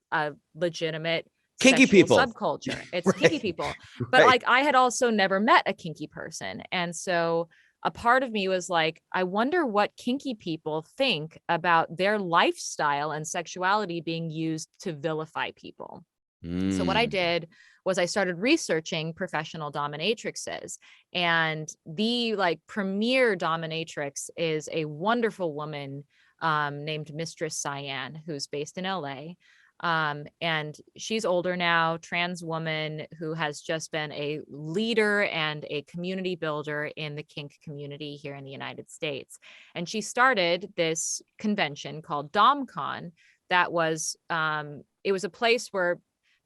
legitimate kinky people subculture. It's kinky people. But like I had also never met a kinky person. And so a part of me was like, I wonder what kinky people think about their lifestyle and sexuality being used to vilify people. So what I did was I started researching professional dominatrixes, and the premier dominatrix is a wonderful woman named Mistress Cyan, who's based in LA. And she's older now, trans woman who has just been a leader and a community builder in the kink community here in the United States. And she started this convention called DomCon that was, it was a place where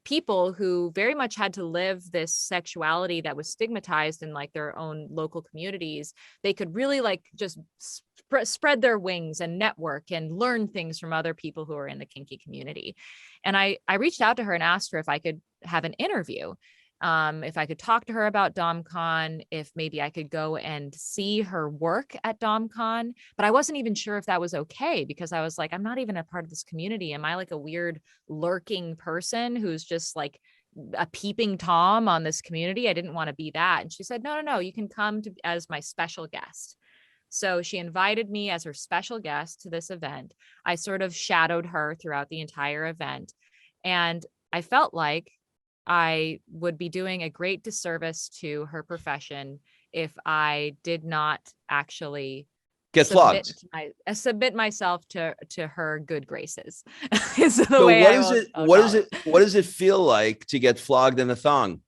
people who very much had to live this sexuality that was stigmatized in their own local communities, they could really just spread their wings and network and learn things from other people who are in the kinky community. And I reached out to her and asked her if I could have an interview, if I could talk to her about DomCon, if maybe I could go and see her work at DomCon. But I wasn't even sure if that was okay because I was like, I'm not even a part of this community. Am I a weird lurking person who's just a peeping Tom on this community. I didn't want to be that. And she said, no, you can come as my special guest. So she invited me as her special guest to this event. I sort of shadowed her throughout the entire event. And I felt like I would be doing a great disservice to her profession if I did not actually Get flogged. submit myself to her good graces. Is the So way what I is will, it? I'll What call is it? What does it feel like to get flogged in a thong?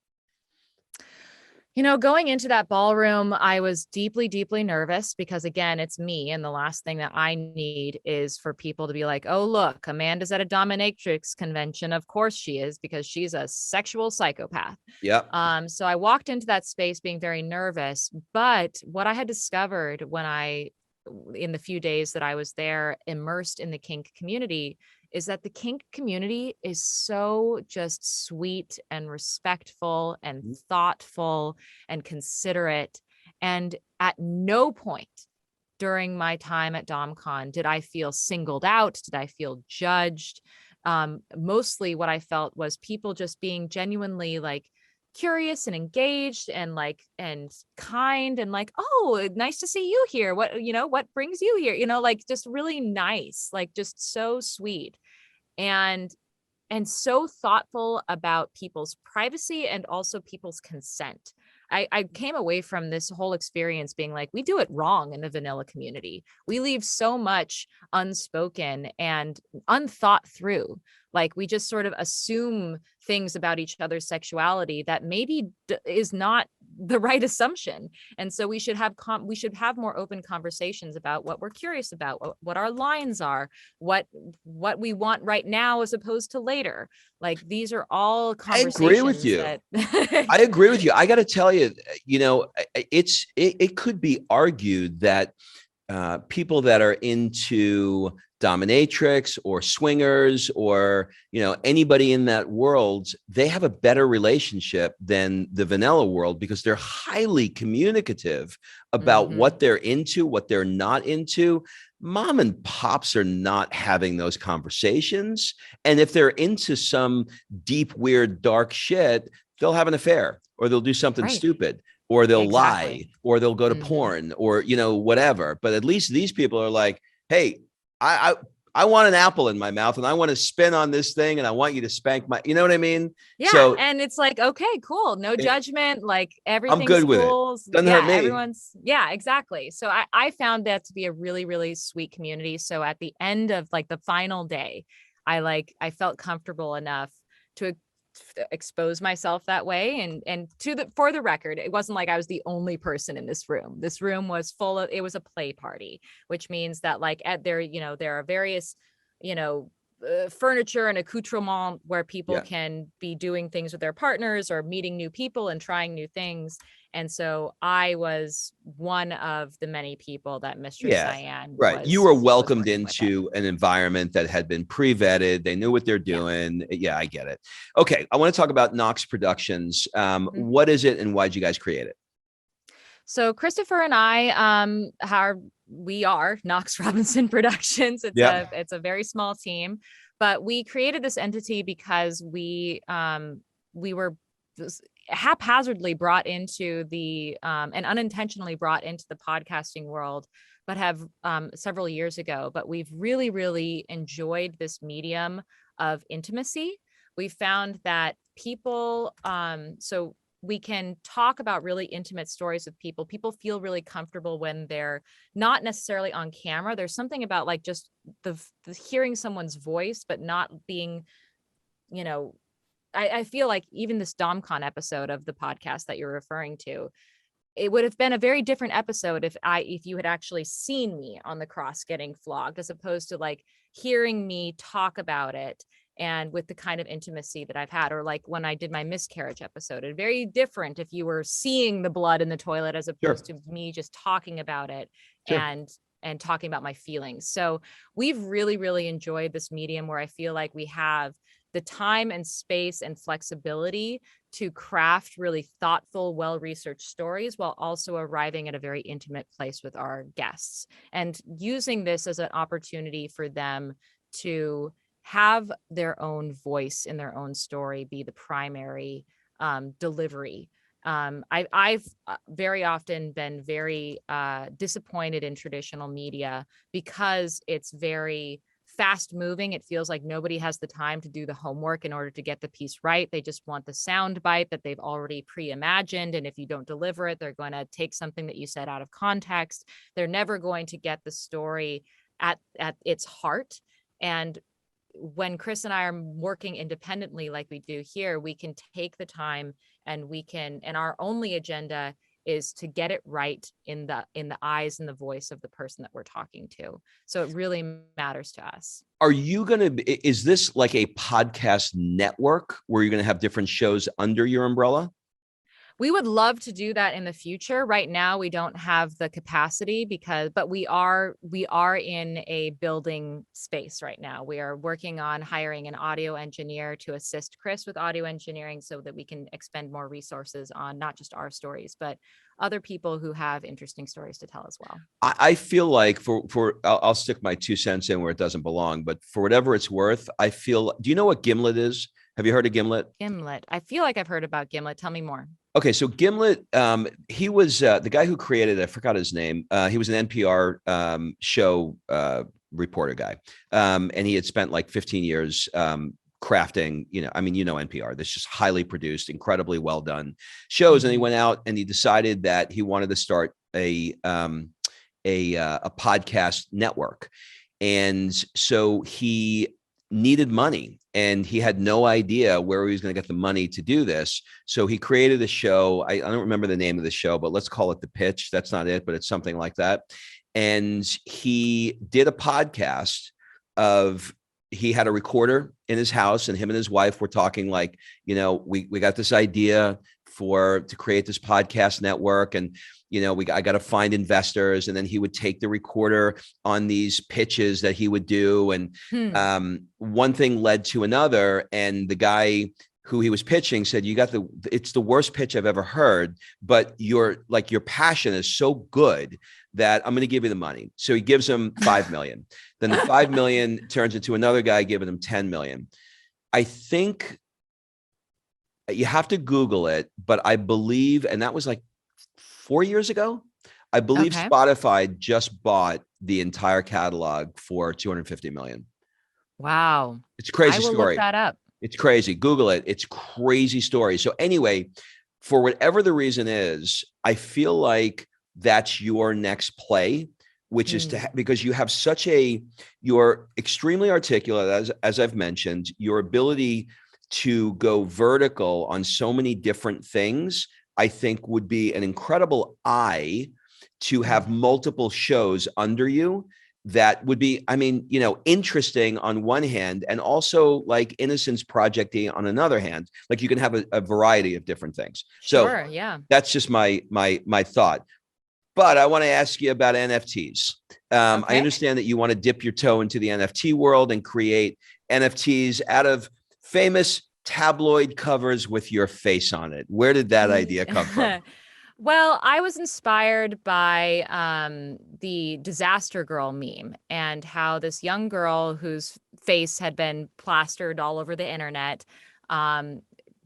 You know, going into that ballroom, I was deeply, deeply nervous because, again, it's me. And the last thing that I need is for people to be like, oh, look, Amanda's at a dominatrix convention. Of course she is, because she's a sexual psychopath. Yeah. So I walked into that space being very nervous. But what I had discovered in the few days that I was there immersed in the kink community, is that the kink community is so just sweet and respectful and thoughtful and considerate. And at no point during my time at DomCon did I feel singled out. Did I feel judged? Mostly what I felt was people just being genuinely like curious and engaged and kind and like, oh, nice to see you here. What brings you here? Like just really nice, like just so sweet and so thoughtful about people's privacy and also people's consent. I came away from this whole experience being like, we do it wrong in the vanilla community. We leave so much unspoken and unthought through. Like we just sort of assume things about each other's sexuality that maybe is not the right assumption. And so we should have more open conversations about what we're curious about, what our lines are, what we want right now as opposed to later. Like these are all conversations. I agree with you. I agree with you. I got to tell you, it could be argued that people that are into dominatrix or swingers or anybody in that world, they have a better relationship than the vanilla world because they're highly communicative about what they're into, what they're not into. Mom and pops are not having those conversations, and if they're into some deep, weird, dark shit, they'll have an affair or they'll do something stupid or they'll lie or they'll go to porn or whatever. But at least these people are like, hey, I want an apple in my mouth and I want to spin on this thing and I want you to spank my, you know what I mean? Yeah. So, and it's like, okay, cool. No judgment. Like everything's I'm good with cool. it. Doesn't hurt me. Yeah, exactly. So I found that to be a really, really sweet community. So at the end of like the final day, I felt comfortable enough to expose myself that way. And for the record, it wasn't like I was the only person in this room. This room was it was a play party, which means that like there are various, furniture and accoutrement where people can be doing things with their partners or meeting new people and trying new things. And so I was one of the many people that Mistress Cyan you were welcomed into an environment that had been pre-vetted. They knew what they're doing. Yeah, I get it. Okay, I want to talk about Knox Productions. What is it and why did you guys create it? So Christopher and I, we are Knox Robinson Productions. It's a very small team, but we created this entity because we were haphazardly brought into and unintentionally brought into the podcasting world, but have several years ago. But we've really, really enjoyed this medium of intimacy. We found that people, so we can talk about really intimate stories with people. People feel really comfortable when they're not necessarily on camera. There's something about like just the hearing someone's voice, but not being, I feel like even this DomCon episode of the podcast that you're referring to, it would have been a very different episode if you had actually seen me on the cross getting flogged, as opposed to like hearing me talk about it and with the kind of intimacy that I've had, or like when I did my miscarriage episode. It's very different if you were seeing the blood in the toilet as opposed to me just talking about it and talking about my feelings. So we've really, really enjoyed this medium where I feel like we have the time and space and flexibility to craft really thoughtful, well-researched stories while also arriving at a very intimate place with our guests and using this as an opportunity for them to have their own voice in their own story be the primary delivery. I've very often been very disappointed in traditional media because it's very fast moving. It feels like nobody has the time to do the homework in order to get the piece right. They just want the sound bite that they've already pre-imagined. And if you don't deliver it, they're going to take something that you said out of context. They're never going to get the story at its heart. And when Chris and I are working independently like we do here, we can take the time and and our only agenda is to get it right in the eyes and the voice of the person that we're talking to. So it really matters to us. Are you going to, is this like a podcast network where you're going to have different shows under your umbrella? We would love to do that in the future. Right now, we don't have the capacity but we are in a building space right now. We are working on hiring an audio engineer to assist Chris with audio engineering so that we can expend more resources on not just our stories, but other people who have interesting stories to tell as well. I feel like I'll stick my 2 cents in where it doesn't belong, but for whatever it's worth, do you know what Gimlet is? Have you heard of Gimlet? Gimlet. I feel like I've heard about Gimlet. Tell me more. Okay, so Gimlet, he was the guy who created it. I forgot his name. He was an NPR show reporter guy, and he had spent like 15 years crafting. NPR. This just highly produced, incredibly well done shows. And he went out and he decided that he wanted to start a podcast network, and so he needed money and he had no idea where he was going to get the money to do this. So he created a show. I don't remember the name of the show, but let's call it The Pitch. That's not it, but it's something like that. And he did a podcast he had a recorder in his house and him and his wife were talking like, we got this idea to create this podcast network. And, I got to find investors. And then he would take the recorder on these pitches that he would do. And one thing led to another. And the guy who he was pitching said, it's the worst pitch I've ever heard, but your passion is so good that I'm going to give you the money. So he gives him $5 million. Then the $5 million turns into another guy giving him $10 million. I think you have to Google it, but I believe, and that was like 4 years ago, I believe Spotify just bought the entire catalog for $250 million. Wow. It's a crazy story. I will story. Look that up. It's crazy. Google it. It's crazy story. So anyway, for whatever the reason is, I feel like that's your next play, which is because you have you're extremely articulate, as I've mentioned, your ability to go vertical on so many different things, I think would be an incredible eye to have multiple shows under you that would be, interesting on one hand, and also like Innocence Project-y on another hand. Like you can have a variety of different things. Sure, yeah. That's just my thought. But I want to ask you about NFTs. I understand that you want to dip your toe into the NFT world and create NFTs out of famous tabloid covers with your face on it. Where did that idea come from? Well, I was inspired by the Disaster Girl meme and how this young girl whose face had been plastered all over the internet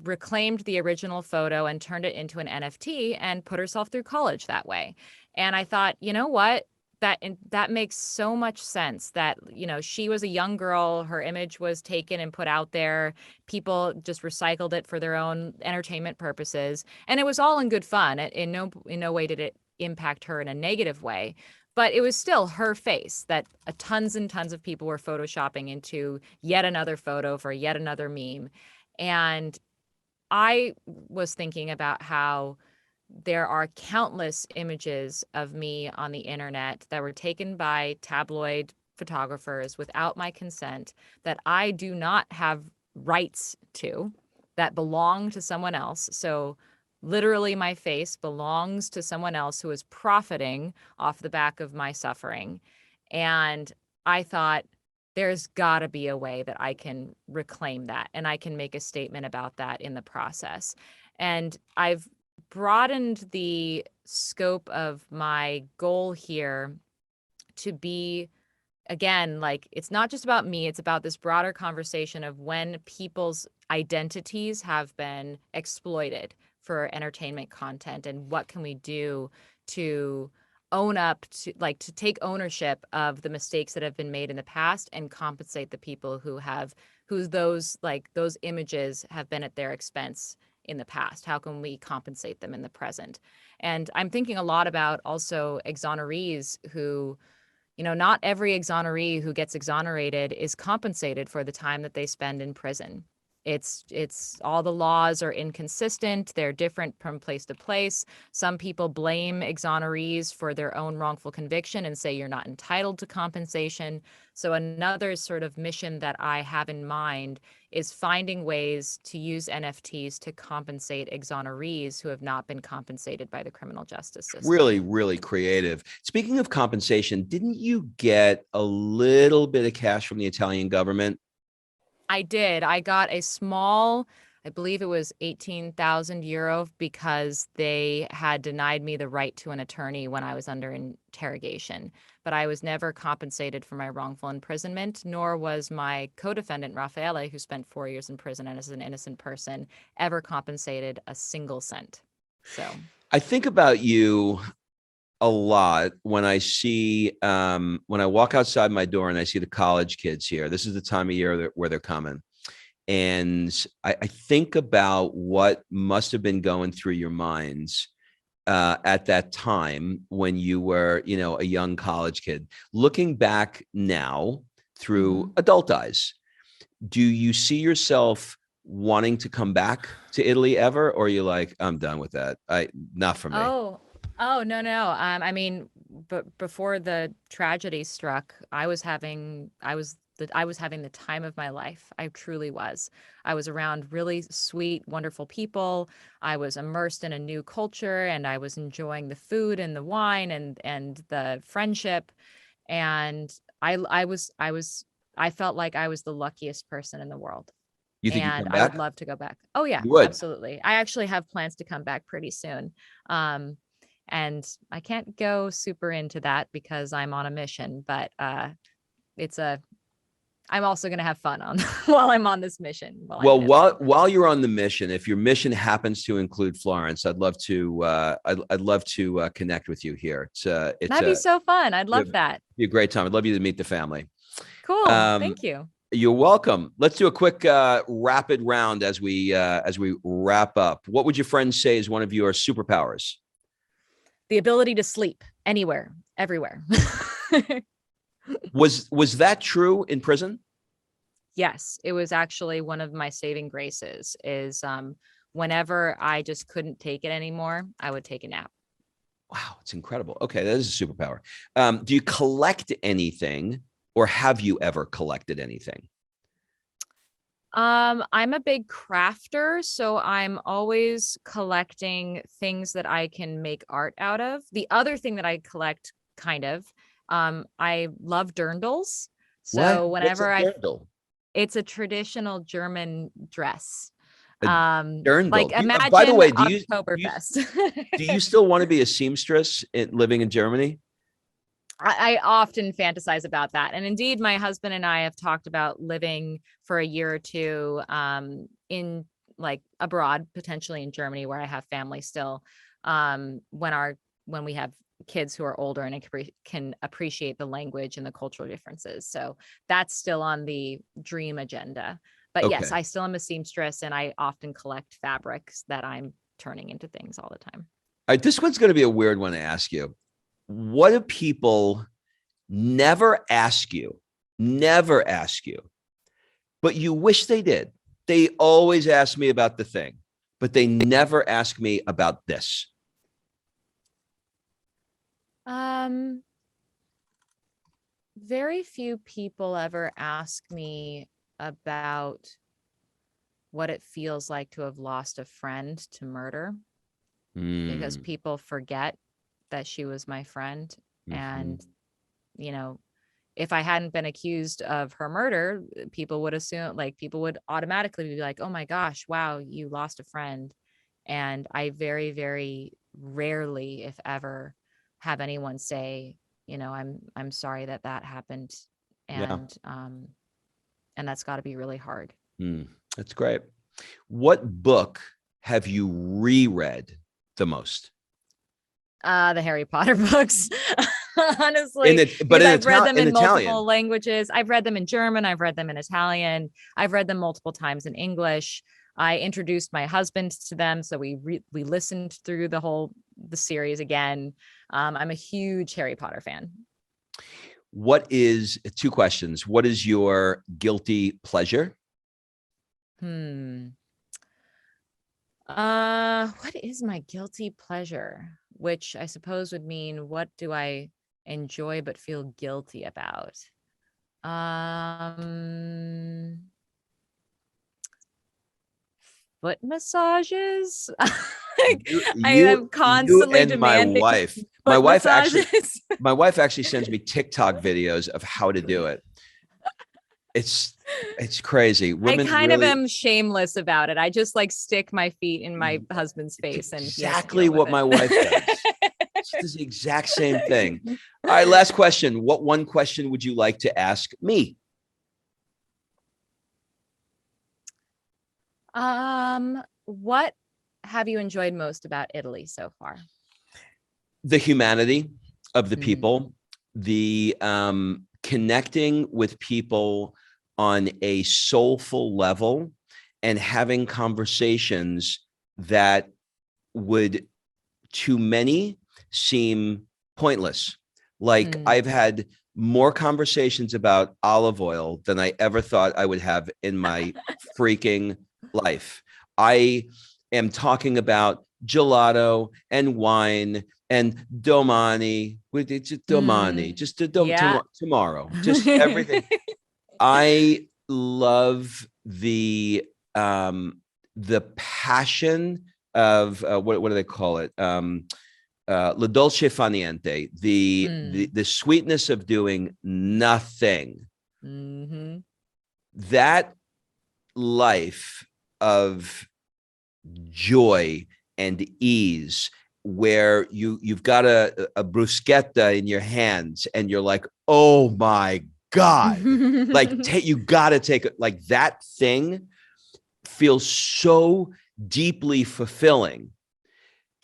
reclaimed the original photo and turned it into an NFT and put herself through college that way. And I thought, you know what? That makes so much sense that, she was a young girl. Her image was taken and put out there. People just recycled it for their own entertainment purposes. And it was all in good fun. In no way did it impact her in a negative way. But it was still her face that tons and tons of people were photoshopping into yet another photo for yet another meme. And I was thinking about how there are countless images of me on the internet that were taken by tabloid photographers without my consent that I do not have rights to, that belong to someone else. So literally my face belongs to someone else who is profiting off the back of my suffering. And I thought, there's got to be a way that I can reclaim that and I can make a statement about that in the process. And I've broadened the scope of my goal here to be again, like, it's not just about me, it's about this broader conversation of when people's identities have been exploited for entertainment content, and what can we do to own up to, like, to take ownership of the mistakes that have been made in the past and compensate the people whose those images have been at their expense in the past. How can we compensate them in the present? And I'm thinking a lot about also exonerees who, not every exoneree who gets exonerated is compensated for the time that they spend in prison. It's all the laws are inconsistent. They're different from place to place. Some people blame exonerees for their own wrongful conviction and say you're not entitled to compensation. So another sort of mission that I have in mind is finding ways to use NFTs to compensate exonerees who have not been compensated by the criminal justice system. Really, really creative. Speaking of compensation, didn't you get a little bit of cash from the Italian government? I did. I got a small, I believe it was 18,000 euro, because they had denied me the right to an attorney when I was under interrogation. But I was never compensated for my wrongful imprisonment, nor was my co-defendant, Raffaele, who spent 4 years in prison and is an innocent person, ever compensated a single cent. So I think about you a lot when I see when I walk outside my door and I see the college kids here. This is the time of year where they're coming, and I think about what must have been going through your minds at that time when you were, a young college kid. Looking back now through adult eyes, do you see yourself wanting to come back to Italy ever, or are you like, I'm done with that? Not for me. No. I mean, but before the tragedy struck, I was having the time of my life. I truly was. I was around really sweet, wonderful people. I was immersed in a new culture, and I was enjoying the food and the wine and the friendship. And I felt like I was the luckiest person in the world. You think you And come I would back? love to go back. Oh yeah, You would. absolutely. I actually have plans to come back pretty soon. Um, and I can't go super into that because I'm on a mission, but I'm also going to have fun on while I'm on this mission. Well, while you're on the mission, if your mission happens to include Florence, I'd love to I'd love to connect with you here. That'd be so fun. I'd love that. Be a great time. I'd love you to meet the family. Cool. Thank you. You're welcome. Let's do a quick rapid round as we wrap up. What would your friends say is one of your superpowers? The ability to sleep anywhere, everywhere. Was that true in prison? Yes, it was actually one of my saving graces is whenever I just couldn't take it anymore, I would take a nap. Wow, it's incredible. Okay, that is a superpower. Do you collect anything, or have you ever collected anything? I'm a big crafter, so I'm always collecting things that I can make art out of. The other thing that I collect, kind of, I love dirndls. So What's a whenever dirndl? it's a traditional German dress. A dirndl. Like By the imagine way, Oktoberfest. do you still want to be a seamstress living in Germany? I often fantasize about that. And indeed, my husband and I have talked about living for a year or two in like abroad, potentially in Germany, where I have family still, when we have kids who are older and can appreciate the language and the cultural differences. So that's still on the dream agenda. But yes, Okay. I still am a seamstress, and I often collect fabrics that I'm turning into things all the time. All right, this one's going to be a weird one to ask you. What do people never ask you, but you wish they did? They always ask me about the thing, but they never ask me about this. Very few people ever ask me about what it feels like to have lost a friend to murder, because people forget that she was my friend. And, if I hadn't been accused of her murder, people would automatically be like, oh my gosh, wow, you lost a friend. And I very, very rarely, if ever, have anyone say, I'm sorry that happened Yeah. And that's got to be really hard. That's great. What book have you reread the most? The Harry Potter books, honestly, But I've read them in multiple Italian. languages. I've read them in German. I've read them in Italian. I've read them multiple times in English. I introduced my husband to them, so we listened through the series again. I'm a huge Harry Potter fan. Two questions. What is your guilty pleasure? What is my guilty pleasure? Which I suppose would mean, what do I enjoy but feel guilty about? Foot massages. I am constantly demanding my wife actually sends me TikTok videos of how to do it. It's crazy. Women I kind of am shameless about it. I just like stick my feet in my husband's face, and exactly what my wife does. She does the exact same thing. All right, last question. What one question would you like to ask me? What have you enjoyed most about Italy so far? The humanity of the people, the connecting with people on a soulful level, and having conversations that would, to many, seem pointless. Like I've had more conversations about olive oil than I ever thought I would have in my freaking life. I am talking about gelato and wine and domani. Just domani, just tomorrow, just everything. I love the passion of what do they call it? La dolce fa niente, the sweetness of doing nothing. That life of joy and ease, where you've got a bruschetta in your hands and you're like, oh my God, like you got to take it. Like that thing feels so deeply fulfilling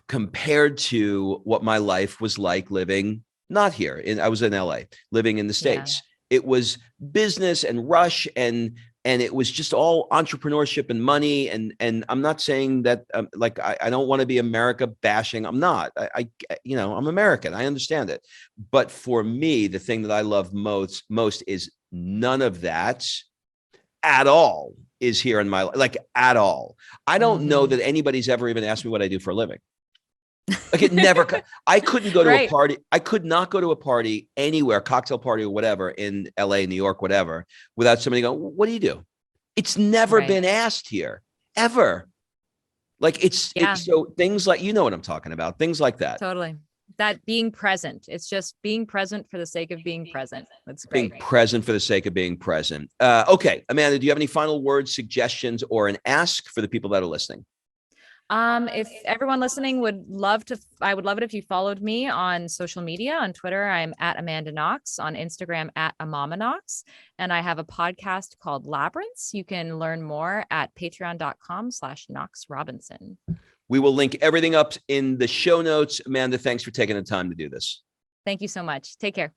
compared to what my life was like living not here. I was in LA, living in the States. Yeah. It was business and rush, and it was just all entrepreneurship and money. And I'm not saying that like I don't want to be America bashing. I'm not. I'm American. I understand it. But for me, the thing that I love most is none of that at all is here in my life, like at all. I don't know that anybody's ever even asked me what I do for a living. Like it never, I couldn't go to a party. I could not go to a party anywhere, cocktail party or whatever in LA, New York, whatever, without somebody going, what do you do? It's never been asked here ever. Like it's so things like, you know what I'm talking about, things like that. Totally. That being present. It's just being present for the sake of being present. That's great. Being present for the sake of being present. Okay. Amanda, do you have any final words, suggestions, or an ask for the people that are listening? If everyone listening I would love it if you followed me on social media. On Twitter, I'm at Amanda Knox, on Instagram at Amama Knox. And I have a podcast called Labyrinths. You can learn more at patreon.com/Knox Robinson. We will link everything up in the show notes. Amanda, thanks for taking the time to do this. Thank you so much. Take care.